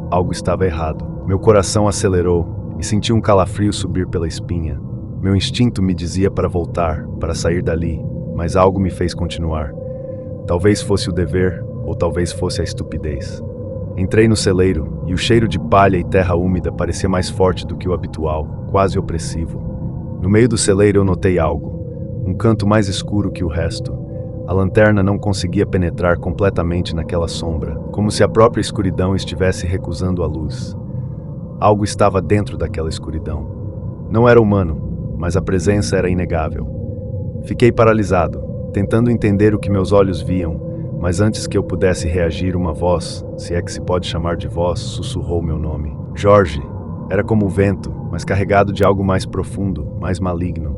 Algo estava errado. Meu coração acelerou e senti um calafrio subir pela espinha. Meu instinto me dizia para voltar, para sair dali, mas algo me fez continuar. Talvez fosse o dever, ou talvez fosse a estupidez. Entrei no celeiro, e o cheiro de palha e terra úmida parecia mais forte do que o habitual, quase opressivo. No meio do celeiro eu notei algo, um canto mais escuro que o resto. A lanterna não conseguia penetrar completamente naquela sombra, como se a própria escuridão estivesse recusando a luz. Algo estava dentro daquela escuridão. Não era humano, mas a presença era inegável. Fiquei paralisado, tentando entender o que meus olhos viam, mas antes que eu pudesse reagir, uma voz, se é que se pode chamar de voz, sussurrou meu nome. Jorge. Era como o vento, mas carregado de algo mais profundo, mais maligno.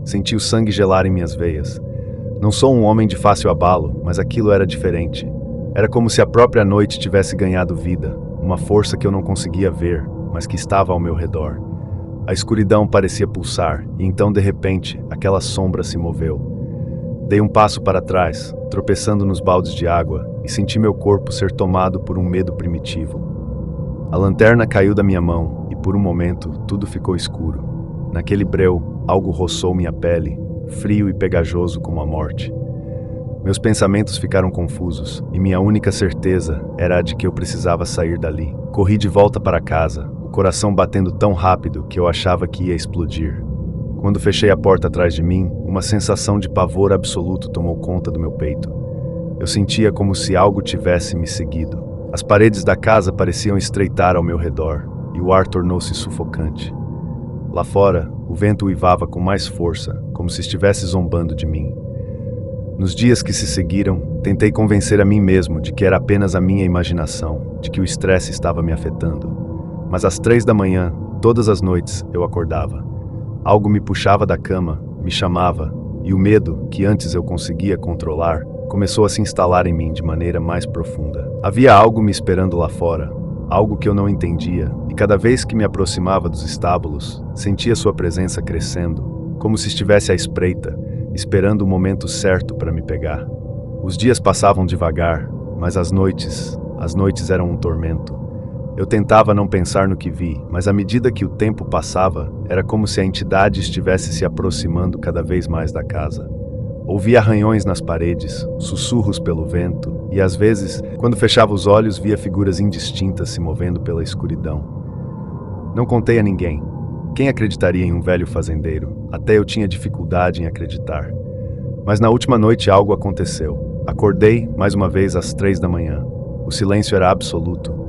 Senti o sangue gelar em minhas veias. Não sou um homem de fácil abalo, mas aquilo era diferente. Era como se a própria noite tivesse ganhado vida, uma força que eu não conseguia ver, mas que estava ao meu redor. A escuridão parecia pulsar, e então, de repente, aquela sombra se moveu. Dei um passo para trás, tropeçando nos baldes de água, e senti meu corpo ser tomado por um medo primitivo. A lanterna caiu da minha mão, e por um momento, tudo ficou escuro. Naquele breu, algo roçou minha pele, frio e pegajoso como a morte. Meus pensamentos ficaram confusos, e minha única certeza era a de que eu precisava sair dali. Corri de volta para casa, o coração batendo tão rápido que eu achava que ia explodir. Quando fechei a porta atrás de mim, uma sensação de pavor absoluto tomou conta do meu peito. Eu sentia como se algo tivesse me seguido. As paredes da casa pareciam estreitar ao meu redor, e o ar tornou-se sufocante. Lá fora, o vento uivava com mais força, como se estivesse zombando de mim. Nos dias que se seguiram, tentei convencer a mim mesmo de que era apenas a minha imaginação, de que o estresse estava me afetando. Mas às 3 da manhã, todas as noites, eu acordava. Algo me puxava da cama, me chamava, e o medo, que antes eu conseguia controlar, começou a se instalar em mim de maneira mais profunda. Havia algo me esperando lá fora, algo que eu não entendia, e cada vez que me aproximava dos estábulos, sentia sua presença crescendo, como se estivesse à espreita, esperando o momento certo para me pegar. Os dias passavam devagar, mas as noites eram um tormento. Eu tentava não pensar no que vi, mas à medida que o tempo passava, era como se a entidade estivesse se aproximando cada vez mais da casa. Ouvia arranhões nas paredes, sussurros pelo vento, e às vezes, quando fechava os olhos, via figuras indistintas se movendo pela escuridão. Não contei a ninguém. Quem acreditaria em um velho fazendeiro? Até eu tinha dificuldade em acreditar. Mas na última noite algo aconteceu. Acordei, mais uma vez, às 3 da manhã. O silêncio era absoluto.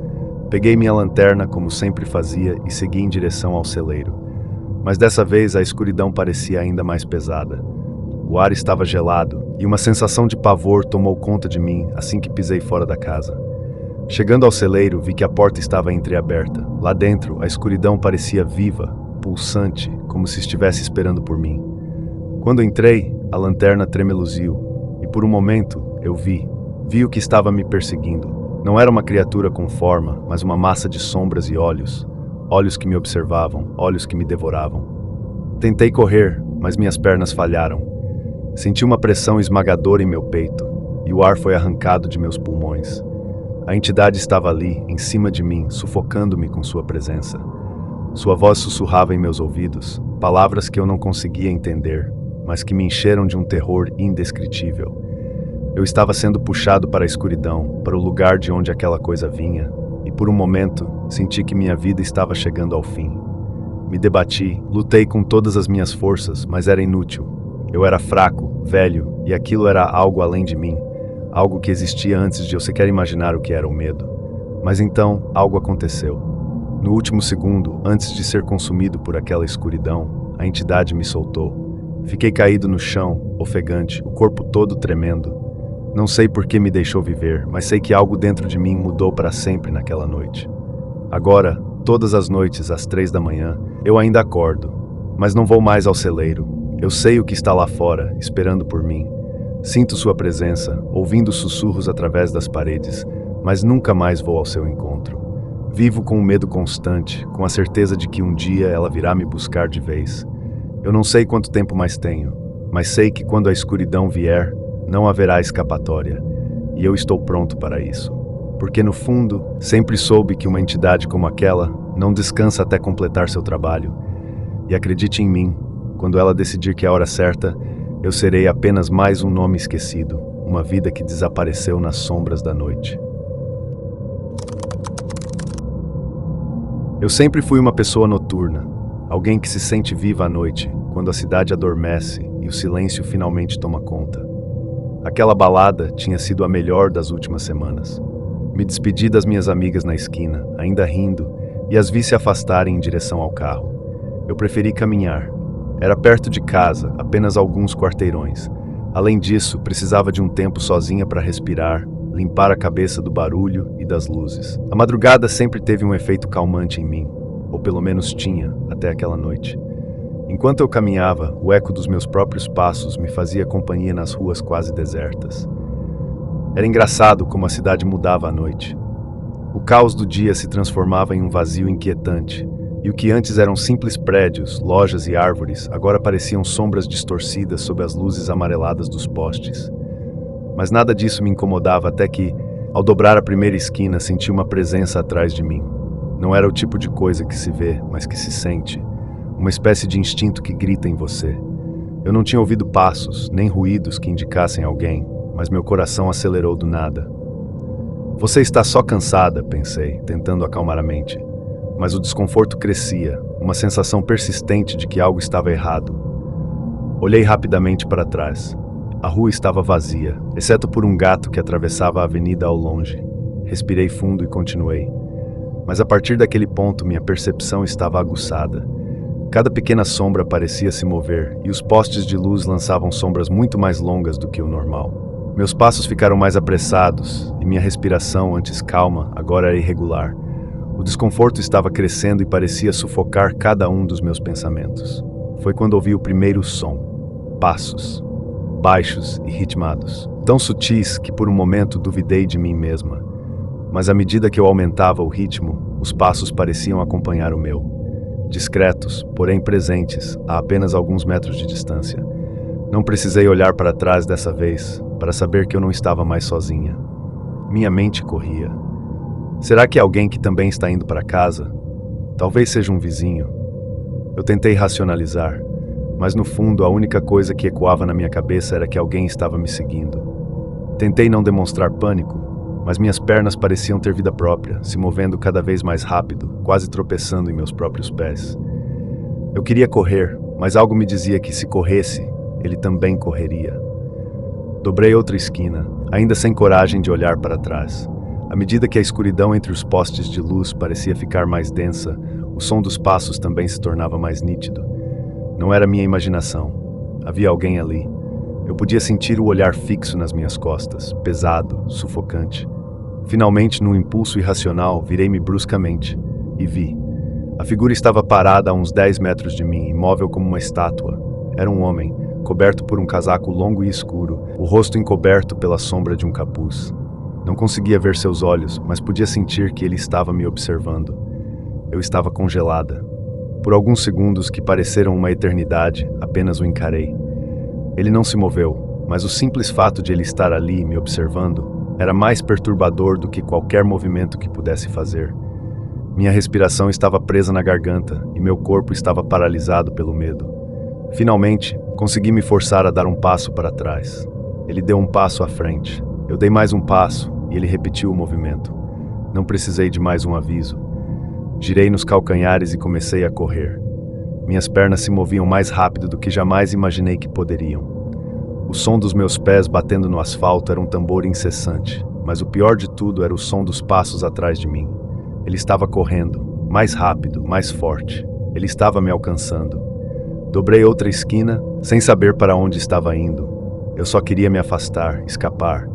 Peguei minha lanterna, como sempre fazia, e segui em direção ao celeiro. Mas dessa vez a escuridão parecia ainda mais pesada. O ar estava gelado, e uma sensação de pavor tomou conta de mim assim que pisei fora da casa. Chegando ao celeiro, vi que a porta estava entreaberta. Lá dentro, a escuridão parecia viva, pulsante, como se estivesse esperando por mim. Quando entrei, a lanterna tremeluziu, e por um momento eu vi o que estava me perseguindo. Não era uma criatura com forma, mas uma massa de sombras e olhos. Olhos que me observavam, olhos que me devoravam. Tentei correr, mas minhas pernas falharam. Senti uma pressão esmagadora em meu peito, e o ar foi arrancado de meus pulmões. A entidade estava ali, em cima de mim, sufocando-me com sua presença. Sua voz sussurrava em meus ouvidos, palavras que eu não conseguia entender, mas que me encheram de um terror indescritível. Eu estava sendo puxado para a escuridão, para o lugar de onde aquela coisa vinha, e por um momento senti que minha vida estava chegando ao fim. Me debati, lutei com todas as minhas forças, mas era inútil. Eu era fraco, velho, e aquilo era algo além de mim, algo que existia antes de eu sequer imaginar o que era o medo. Mas então, algo aconteceu. No último segundo, antes de ser consumido por aquela escuridão, a entidade me soltou. Fiquei caído no chão, ofegante, o corpo todo tremendo. Não sei por que me deixou viver, mas sei que algo dentro de mim mudou para sempre naquela noite. Agora, todas as noites, às 3 da manhã, eu ainda acordo, mas não vou mais ao celeiro. Eu sei o que está lá fora, esperando por mim. Sinto sua presença, ouvindo sussurros através das paredes, mas nunca mais vou ao seu encontro. Vivo com um medo constante, com a certeza de que um dia ela virá me buscar de vez. Eu não sei quanto tempo mais tenho, mas sei que quando a escuridão vier, não haverá escapatória, e eu estou pronto para isso. Porque no fundo, sempre soube que uma entidade como aquela não descansa até completar seu trabalho. E acredite em mim, quando ela decidir que é a hora certa, eu serei apenas mais um nome esquecido, uma vida que desapareceu nas sombras da noite. Eu sempre fui uma pessoa noturna, alguém que se sente viva à noite, quando a cidade adormece e o silêncio finalmente toma conta. Aquela balada tinha sido a melhor das últimas semanas. Me despedi das minhas amigas na esquina, ainda rindo, e as vi se afastarem em direção ao carro. Eu preferi caminhar. Era perto de casa, apenas alguns quarteirões. Além disso, precisava de um tempo sozinha para respirar, limpar a cabeça do barulho e das luzes. A madrugada sempre teve um efeito calmante em mim, ou pelo menos tinha, até aquela noite. Enquanto eu caminhava, o eco dos meus próprios passos me fazia companhia nas ruas quase desertas. Era engraçado como a cidade mudava à noite. O caos do dia se transformava em um vazio inquietante, e o que antes eram simples prédios, lojas e árvores, agora pareciam sombras distorcidas sob as luzes amareladas dos postes. Mas nada disso me incomodava até que, ao dobrar a primeira esquina, senti uma presença atrás de mim. Não era o tipo de coisa que se vê, mas que se sente. Uma espécie de instinto que grita em você. Eu não tinha ouvido passos, nem ruídos que indicassem alguém, mas meu coração acelerou do nada. Você está só cansada, pensei, tentando acalmar a mente. Mas o desconforto crescia, uma sensação persistente de que algo estava errado. Olhei rapidamente para trás. A rua estava vazia, exceto por um gato que atravessava a avenida ao longe. Respirei fundo e continuei. Mas a partir daquele ponto minha percepção estava aguçada. Cada pequena sombra parecia se mover, e os postes de luz lançavam sombras muito mais longas do que o normal. Meus passos ficaram mais apressados, e minha respiração, antes calma, agora era irregular. O desconforto estava crescendo e parecia sufocar cada um dos meus pensamentos. Foi quando ouvi o primeiro som. Passos. Baixos e ritmados. Tão sutis que por um momento duvidei de mim mesma. Mas à medida que eu aumentava o ritmo, os passos pareciam acompanhar o meu. Discretos, porém presentes, a apenas alguns metros de distância. Não precisei olhar para trás dessa vez, para saber que eu não estava mais sozinha. Minha mente corria. Será que é alguém que também está indo para casa? Talvez seja um vizinho. Eu tentei racionalizar, mas no fundo a única coisa que ecoava na minha cabeça era que alguém estava me seguindo. Tentei não demonstrar pânico, mas minhas pernas pareciam ter vida própria, se movendo cada vez mais rápido, quase tropeçando em meus próprios pés. Eu queria correr, mas algo me dizia que se corresse, ele também correria. Dobrei outra esquina, ainda sem coragem de olhar para trás. À medida que a escuridão entre os postes de luz parecia ficar mais densa, o som dos passos também se tornava mais nítido. Não era minha imaginação. Havia alguém ali. Eu podia sentir o olhar fixo nas minhas costas, pesado, sufocante. Finalmente, num impulso irracional, virei-me bruscamente e vi. A figura estava parada a uns 10 metros de mim, imóvel como uma estátua. Era um homem, coberto por um casaco longo e escuro, o rosto encoberto pela sombra de um capuz. Não conseguia ver seus olhos, mas podia sentir que ele estava me observando. Eu estava congelada. Por alguns segundos que pareceram uma eternidade, apenas o encarei. Ele não se moveu, mas o simples fato de ele estar ali me observando era mais perturbador do que qualquer movimento que pudesse fazer. Minha respiração estava presa na garganta e meu corpo estava paralisado pelo medo. Finalmente, consegui me forçar a dar um passo para trás. Ele deu um passo à frente. Eu dei mais um passo e ele repetiu o movimento. Não precisei de mais um aviso. Girei nos calcanhares e comecei a correr. Minhas pernas se moviam mais rápido do que jamais imaginei que poderiam. O som dos meus pés batendo no asfalto era um tambor incessante, mas o pior de tudo era o som dos passos atrás de mim. Ele estava correndo, mais rápido, mais forte. Ele estava me alcançando. Dobrei outra esquina, sem saber para onde estava indo. Eu só queria me afastar, escapar.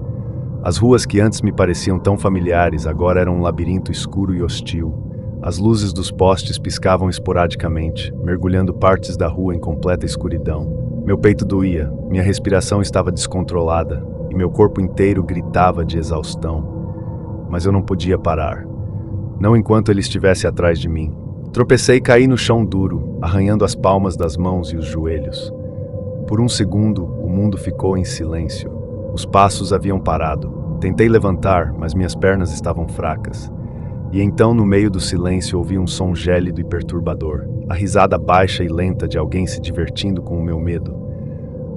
As ruas que antes me pareciam tão familiares agora eram um labirinto escuro e hostil. As luzes dos postes piscavam esporadicamente, mergulhando partes da rua em completa escuridão. Meu peito doía, minha respiração estava descontrolada e meu corpo inteiro gritava de exaustão. Mas eu não podia parar. Não enquanto ele estivesse atrás de mim. Tropecei e caí no chão duro, arranhando as palmas das mãos e os joelhos. Por um segundo, o mundo ficou em silêncio. Os passos haviam parado. Tentei levantar, mas minhas pernas estavam fracas. E então, no meio do silêncio, ouvi um som gélido e perturbador. A risada baixa e lenta de alguém se divertindo com o meu medo.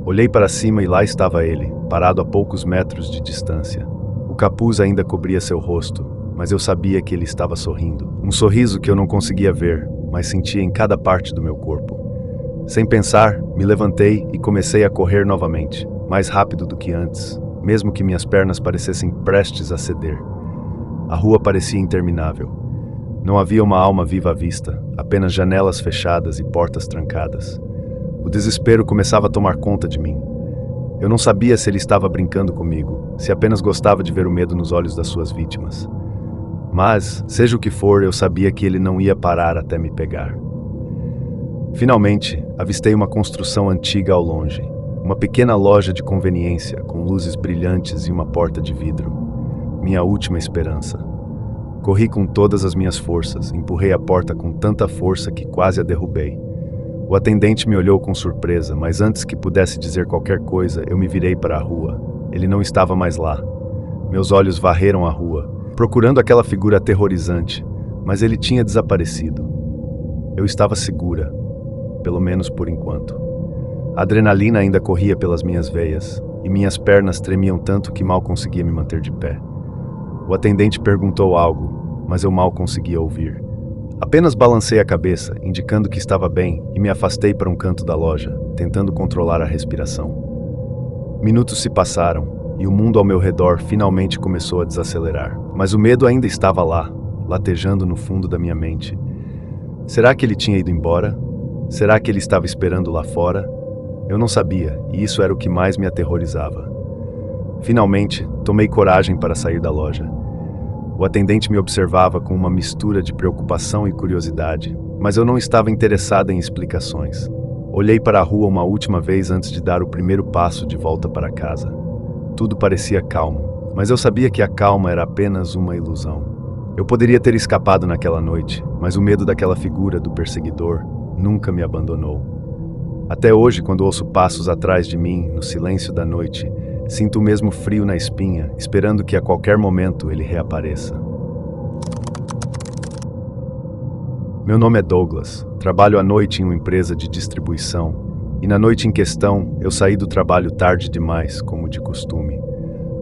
Olhei para cima e lá estava ele, parado a poucos metros de distância. O capuz ainda cobria seu rosto, mas eu sabia que ele estava sorrindo. Um sorriso que eu não conseguia ver, mas sentia em cada parte do meu corpo. Sem pensar, me levantei e comecei a correr novamente, mais rápido do que antes, mesmo que minhas pernas parecessem prestes a ceder. A rua parecia interminável. Não havia uma alma viva à vista, apenas janelas fechadas e portas trancadas. O desespero começava a tomar conta de mim. Eu não sabia se ele estava brincando comigo, se apenas gostava de ver o medo nos olhos das suas vítimas. Mas, seja o que for, eu sabia que ele não ia parar até me pegar. Finalmente, avistei uma construção antiga ao longe. Uma pequena loja de conveniência, com luzes brilhantes e uma porta de vidro. Minha última esperança. Corri com todas as minhas forças, empurrei a porta com tanta força que quase a derrubei. O atendente me olhou com surpresa, mas antes que pudesse dizer qualquer coisa, eu me virei para a rua. Ele não estava mais lá. Meus olhos varreram a rua, procurando aquela figura aterrorizante, mas ele tinha desaparecido. Eu estava segura, pelo menos por enquanto. A adrenalina ainda corria pelas minhas veias, e minhas pernas tremiam tanto que mal conseguia me manter de pé. O atendente perguntou algo, mas eu mal conseguia ouvir. Apenas balancei a cabeça, indicando que estava bem, e me afastei para um canto da loja, tentando controlar a respiração. Minutos se passaram, e o mundo ao meu redor finalmente começou a desacelerar. Mas o medo ainda estava lá, latejando no fundo da minha mente. Será que ele tinha ido embora? Será que ele estava esperando lá fora? Eu não sabia, e isso era o que mais me aterrorizava. Finalmente, tomei coragem para sair da loja. O atendente me observava com uma mistura de preocupação e curiosidade, mas eu não estava interessada em explicações. Olhei para a rua uma última vez antes de dar o primeiro passo de volta para casa. Tudo parecia calmo, mas eu sabia que a calma era apenas uma ilusão. Eu poderia ter escapado naquela noite, mas o medo daquela figura do perseguidor nunca me abandonou. Até hoje, quando ouço passos atrás de mim, no silêncio da noite, sinto o mesmo frio na espinha, esperando que a qualquer momento ele reapareça. Meu nome é Douglas, trabalho à noite em uma empresa de distribuição, e na noite em questão eu saí do trabalho tarde demais, como de costume.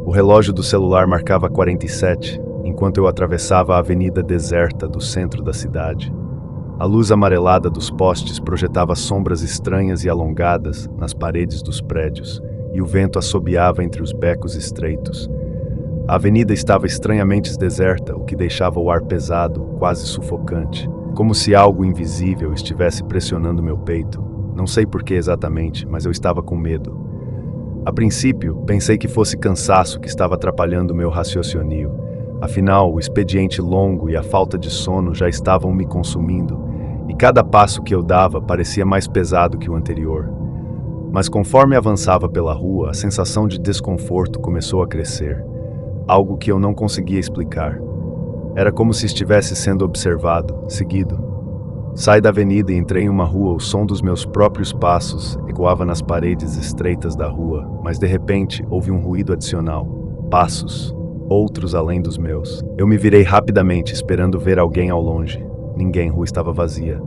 O relógio do celular marcava 47, enquanto eu atravessava a avenida deserta do centro da cidade. A luz amarelada dos postes projetava sombras estranhas e alongadas nas paredes dos prédios, e o vento assobiava entre os becos estreitos. A avenida estava estranhamente deserta, o que deixava o ar pesado, quase sufocante, como se algo invisível estivesse pressionando meu peito. Não sei por que exatamente, mas eu estava com medo. A princípio, pensei que fosse cansaço que estava atrapalhando meu raciocínio. Afinal, o expediente longo e a falta de sono já estavam me consumindo, e cada passo que eu dava parecia mais pesado que o anterior. Mas conforme avançava pela rua, a sensação de desconforto começou a crescer, algo que eu não conseguia explicar. Era como se estivesse sendo observado, seguido. Saí da avenida e entrei em uma rua, o som dos meus próprios passos ecoava nas paredes estreitas da rua, mas de repente houve um ruído adicional. Passos, outros além dos meus. Eu me virei rapidamente, esperando ver alguém ao longe. Ninguém, a rua estava vazia.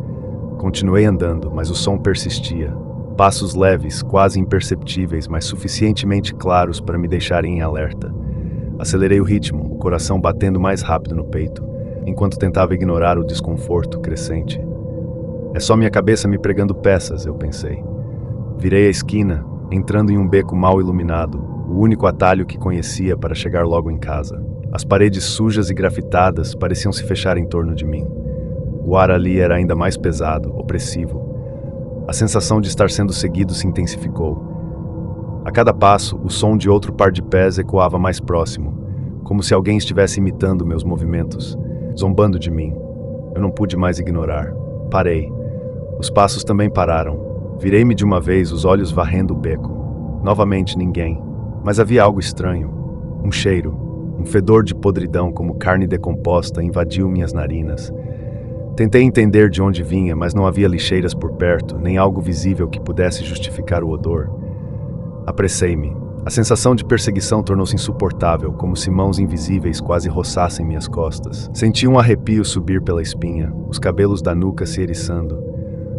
Continuei andando, mas o som persistia. Passos leves, quase imperceptíveis, mas suficientemente claros para me deixarem em alerta. Acelerei o ritmo, o coração batendo mais rápido no peito, enquanto tentava ignorar o desconforto crescente. É só minha cabeça me pregando peças, eu pensei. Virei a esquina entrando em um beco mal iluminado, o único atalho que conhecia para chegar logo em casa. As paredes sujas e grafitadas pareciam se fechar em torno de mim. O ar ali era ainda mais pesado, opressivo. A sensação de estar sendo seguido se intensificou. A cada passo, o som de outro par de pés ecoava mais próximo, como se alguém estivesse imitando meus movimentos, zombando de mim. Eu não pude mais ignorar. Parei. Os passos também pararam. Virei-me de uma vez, os olhos varrendo o beco. Novamente ninguém. Mas havia algo estranho. Um cheiro. Um fedor de podridão como carne decomposta invadiu minhas narinas. Tentei entender de onde vinha, mas não havia lixeiras por perto, nem algo visível que pudesse justificar o odor. Apressei-me. A sensação de perseguição tornou-se insuportável, como se mãos invisíveis quase roçassem minhas costas. Senti um arrepio subir pela espinha, os cabelos da nuca se eriçando.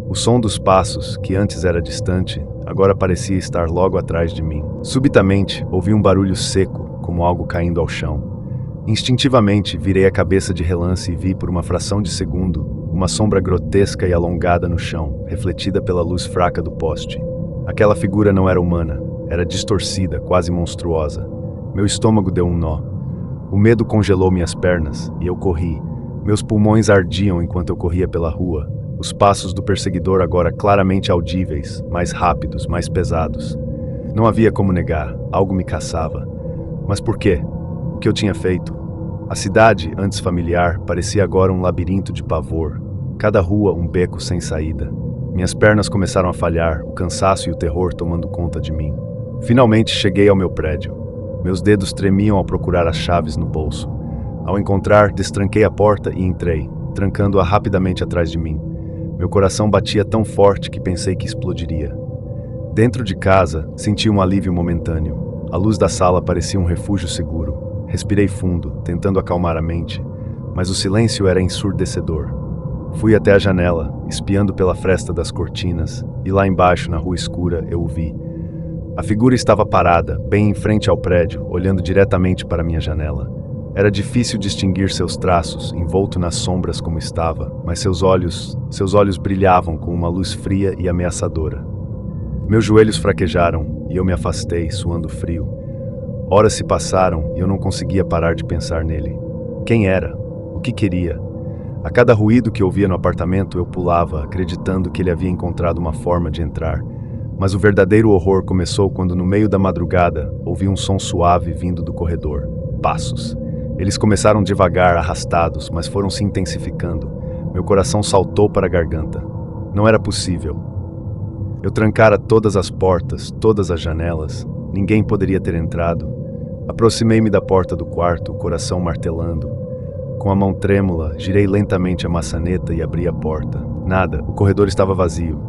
O som dos passos, que antes era distante, agora parecia estar logo atrás de mim. Subitamente, ouvi um barulho seco, como algo caindo ao chão. Instintivamente, virei a cabeça de relance e vi, por uma fração de segundo, uma sombra grotesca e alongada no chão, refletida pela luz fraca do poste. Aquela figura não era humana, era distorcida, quase monstruosa. Meu estômago deu um nó. O medo congelou minhas pernas, e eu corri. Meus pulmões ardiam enquanto eu corria pela rua, os passos do perseguidor agora claramente audíveis, mais rápidos, mais pesados. Não havia como negar, algo me caçava. Mas por quê? O que eu tinha feito? A cidade, antes familiar, parecia agora um labirinto de pavor. Cada rua um beco sem saída. Minhas pernas começaram a falhar, o cansaço e o terror tomando conta de mim. Finalmente cheguei ao meu prédio. Meus dedos tremiam ao procurar as chaves no bolso. Ao encontrar, destranquei a porta e entrei, trancando-a rapidamente atrás de mim. Meu coração batia tão forte que pensei que explodiria. Dentro de casa, senti um alívio momentâneo. A luz da sala parecia um refúgio seguro. Respirei fundo, tentando acalmar a mente, mas o silêncio era ensurdecedor. Fui até a janela, espiando pela fresta das cortinas, e lá embaixo, na rua escura, eu o vi. A figura estava parada, bem em frente ao prédio, olhando diretamente para minha janela. Era difícil distinguir seus traços, envolto nas sombras como estava, mas seus olhos brilhavam com uma luz fria e ameaçadora. Meus joelhos fraquejaram e eu me afastei, suando frio. Horas se passaram e eu não conseguia parar de pensar nele. Quem era? O que queria? A cada ruído que ouvia no apartamento eu pulava, acreditando que ele havia encontrado uma forma de entrar. Mas o verdadeiro horror começou quando, no meio da madrugada, ouvi um som suave vindo do corredor. Passos. Eles começaram devagar, arrastados, mas foram se intensificando. Meu coração saltou para a garganta. Não era possível. Eu trancara todas as portas, todas as janelas. Ninguém poderia ter entrado. Aproximei-me da porta do quarto, o coração martelando. Com a mão trêmula, girei lentamente a maçaneta e abri a porta. Nada, o corredor estava vazio.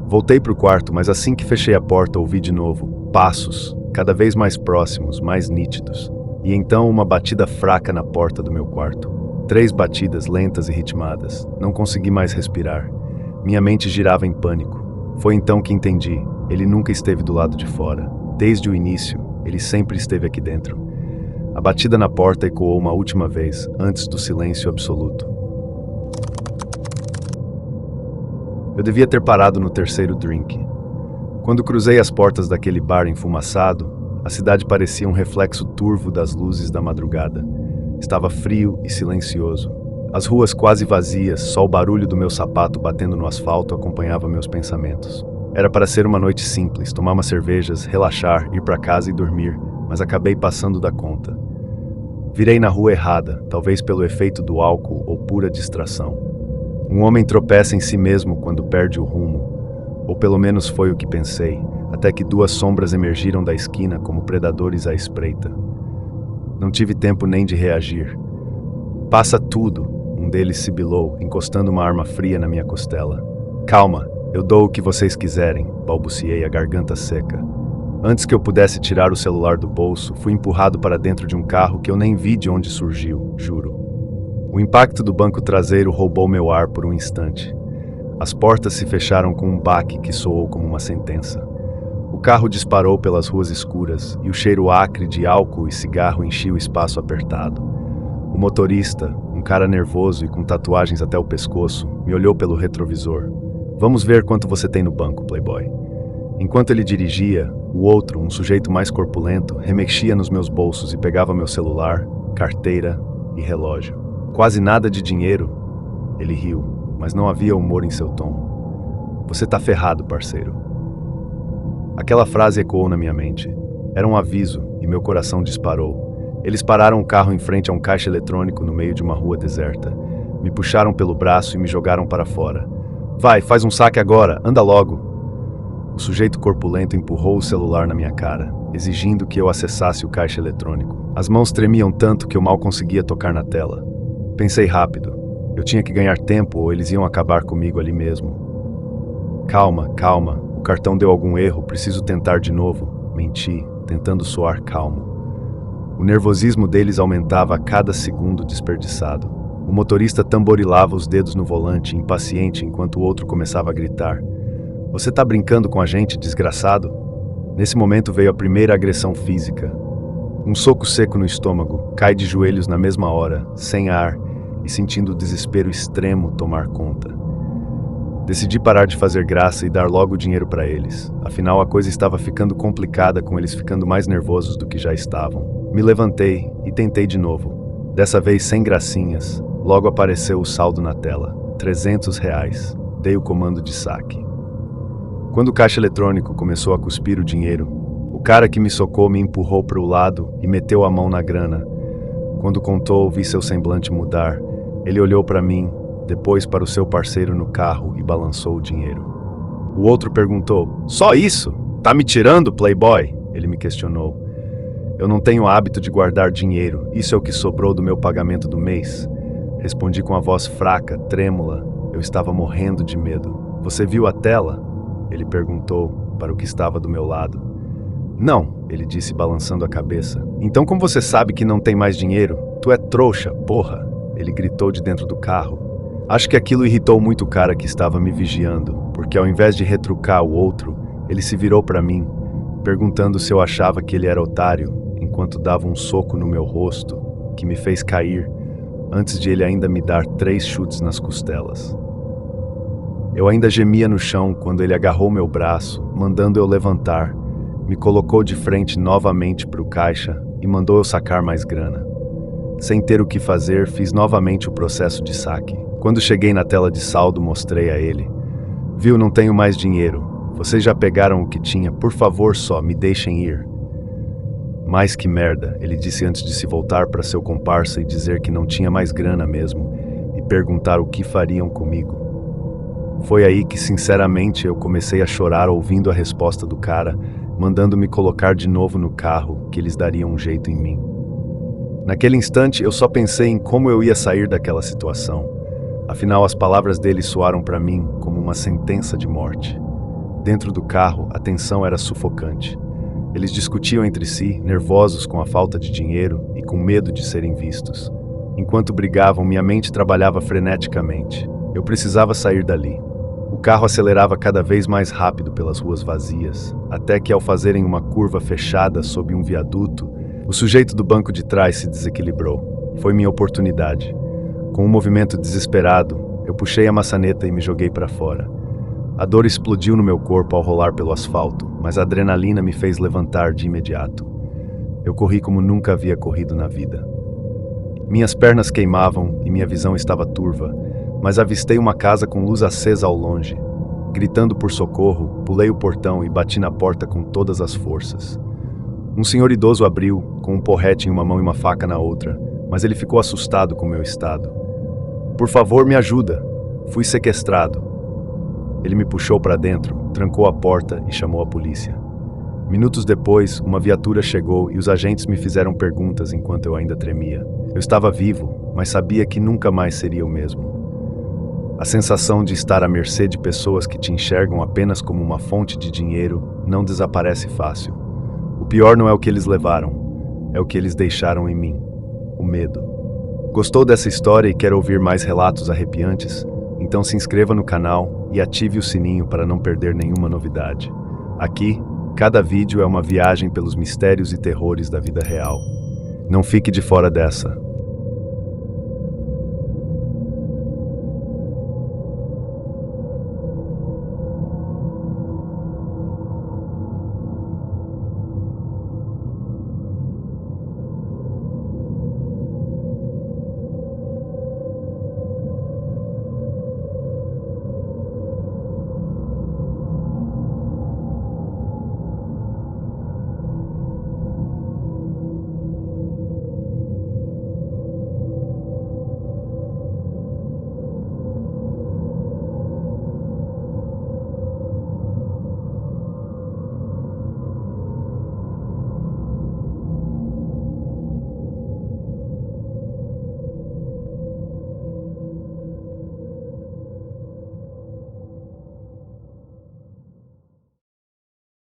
Voltei para o quarto, mas assim que fechei a porta, ouvi de novo passos, cada vez mais próximos, mais nítidos. E então uma batida fraca na porta do meu quarto. 3 batidas lentas e ritmadas. Não consegui mais respirar. Minha mente girava em pânico. Foi então que entendi. Ele nunca esteve do lado de fora. Desde o início, ele sempre esteve aqui dentro. A batida na porta ecoou uma última vez, antes do silêncio absoluto. Eu devia ter parado no 3º drink. Quando cruzei as portas daquele bar enfumaçado, a cidade parecia um reflexo turvo das luzes da madrugada. Estava frio e silencioso. As ruas quase vazias, só o barulho do meu sapato batendo no asfalto acompanhava meus pensamentos. Era para ser uma noite simples, tomar umas cervejas, relaxar, ir para casa e dormir, mas acabei passando da conta. Virei na rua errada, talvez pelo efeito do álcool ou pura distração. Um homem tropeça em si mesmo quando perde o rumo, ou pelo menos foi o que pensei, até que 2 sombras emergiram da esquina como predadores à espreita. Não tive tempo nem de reagir. Passa tudo, um deles sibilou, encostando uma arma fria na minha costela. Calma, eu dou o que vocês quiserem, balbuciei, a garganta seca. Antes que eu pudesse tirar o celular do bolso, fui empurrado para dentro de um carro que eu nem vi de onde surgiu, juro. O impacto do banco traseiro roubou meu ar por um instante. As portas se fecharam com um baque que soou como uma sentença. O carro disparou pelas ruas escuras e o cheiro acre de álcool e cigarro enchia o espaço apertado. O motorista, um cara nervoso e com tatuagens até o pescoço, me olhou pelo retrovisor. Vamos ver quanto você tem no banco, playboy. Enquanto ele dirigia, O outro, um sujeito mais corpulento, remexia nos meus bolsos e pegava meu celular, carteira e relógio. Quase nada de dinheiro. Ele riu, mas não havia humor em seu tom. Você tá ferrado, parceiro. Aquela frase ecoou na minha mente. Era um aviso e meu coração disparou. Eles pararam o carro em frente a um caixa eletrônico no meio de uma rua deserta. Me puxaram pelo braço e me jogaram para fora. Vai, faz um saque agora, anda logo. O sujeito corpulento empurrou o celular na minha cara, exigindo que eu acessasse o caixa eletrônico. As mãos tremiam tanto que eu mal conseguia tocar na tela. Pensei rápido. Eu tinha que ganhar tempo ou eles iam acabar comigo ali mesmo. Calma, calma. O cartão deu algum erro, preciso tentar de novo. Menti, tentando soar calmo. O nervosismo deles aumentava a cada segundo desperdiçado. O motorista tamborilava os dedos no volante, impaciente, enquanto o outro começava a gritar. Você tá brincando com a gente, desgraçado? Nesse momento veio a primeira agressão física. Um soco seco no estômago, cai de joelhos na mesma hora, sem ar e sentindo o desespero extremo tomar conta. Decidi parar de fazer graça e dar logo o dinheiro para eles. Afinal, a coisa estava ficando complicada com eles ficando mais nervosos do que já estavam. Me levantei e tentei de novo. Dessa vez sem gracinhas. Logo apareceu o saldo na tela. R$300. Dei o comando de saque. Quando o caixa eletrônico começou a cuspir o dinheiro, o cara que me socou me empurrou para o lado e meteu a mão na grana. Quando contou, vi seu semblante mudar. Ele olhou para mim, depois para o seu parceiro no carro e balançou o dinheiro. O outro perguntou, só isso? Tá me tirando, playboy? Ele me questionou. Eu não tenho hábito de guardar dinheiro, isso é o que sobrou do meu pagamento do mês. Respondi com a voz fraca, trêmula. Eu estava morrendo de medo. Você viu a tela? Ele perguntou para o que estava do meu lado. Não, ele disse balançando a cabeça. Então como você sabe que não tem mais dinheiro? Tu é trouxa, porra! Ele gritou de dentro do carro. Acho que aquilo irritou muito o cara que estava me vigiando, porque ao invés de retrucar o outro, ele se virou para mim, perguntando se eu achava que ele era otário, enquanto dava um soco no meu rosto, que me fez cair, antes de ele ainda me dar 3 chutes nas costelas. Eu ainda gemia no chão quando ele agarrou meu braço, mandando eu levantar, me colocou de frente novamente para o caixa e mandou eu sacar mais grana. Sem ter o que fazer, fiz novamente o processo de saque. Quando cheguei na tela de saldo, mostrei a ele. Viu, não tenho mais dinheiro. Vocês já pegaram o que tinha, por favor só, me deixem ir. Mais que merda, ele disse antes de se voltar para seu comparsa e dizer que não tinha mais grana mesmo, e perguntar o que fariam comigo. Foi aí que, sinceramente, eu comecei a chorar ouvindo a resposta do cara, mandando me colocar de novo no carro, que eles dariam um jeito em mim. Naquele instante, eu só pensei em como eu ia sair daquela situação. Afinal, as palavras dele soaram para mim como uma sentença de morte. Dentro do carro, a tensão era sufocante. Eles discutiam entre si, nervosos com a falta de dinheiro e com medo de serem vistos. Enquanto brigavam, minha mente trabalhava freneticamente. Eu precisava sair dali. O carro acelerava cada vez mais rápido pelas ruas vazias, até que, ao fazerem uma curva fechada sob um viaduto, o sujeito do banco de trás se desequilibrou. Foi minha oportunidade. Com um movimento desesperado, eu puxei a maçaneta e me joguei para fora. A dor explodiu no meu corpo ao rolar pelo asfalto, mas a adrenalina me fez levantar de imediato. Eu corri como nunca havia corrido na vida. Minhas pernas queimavam e minha visão estava turva, mas avistei uma casa com luz acesa ao longe. Gritando por socorro, pulei o portão e bati na porta com todas as forças. Um senhor idoso abriu, com um porrete em uma mão e uma faca na outra, mas ele ficou assustado com meu estado. Por favor, me ajuda. Fui sequestrado. Ele me puxou para dentro, trancou a porta e chamou a polícia. Minutos depois, uma viatura chegou e os agentes me fizeram perguntas enquanto eu ainda tremia. Eu estava vivo, mas sabia que nunca mais seria o mesmo. A sensação de estar à mercê de pessoas que te enxergam apenas como uma fonte de dinheiro não desaparece fácil. O pior não é o que eles levaram, é o que eles deixaram em mim, o medo. Gostou dessa história e quer ouvir mais relatos arrepiantes? Então se inscreva no canal e ative o sininho para não perder nenhuma novidade. Aqui, cada vídeo é uma viagem pelos mistérios e terrores da vida real. Não fique de fora dessa.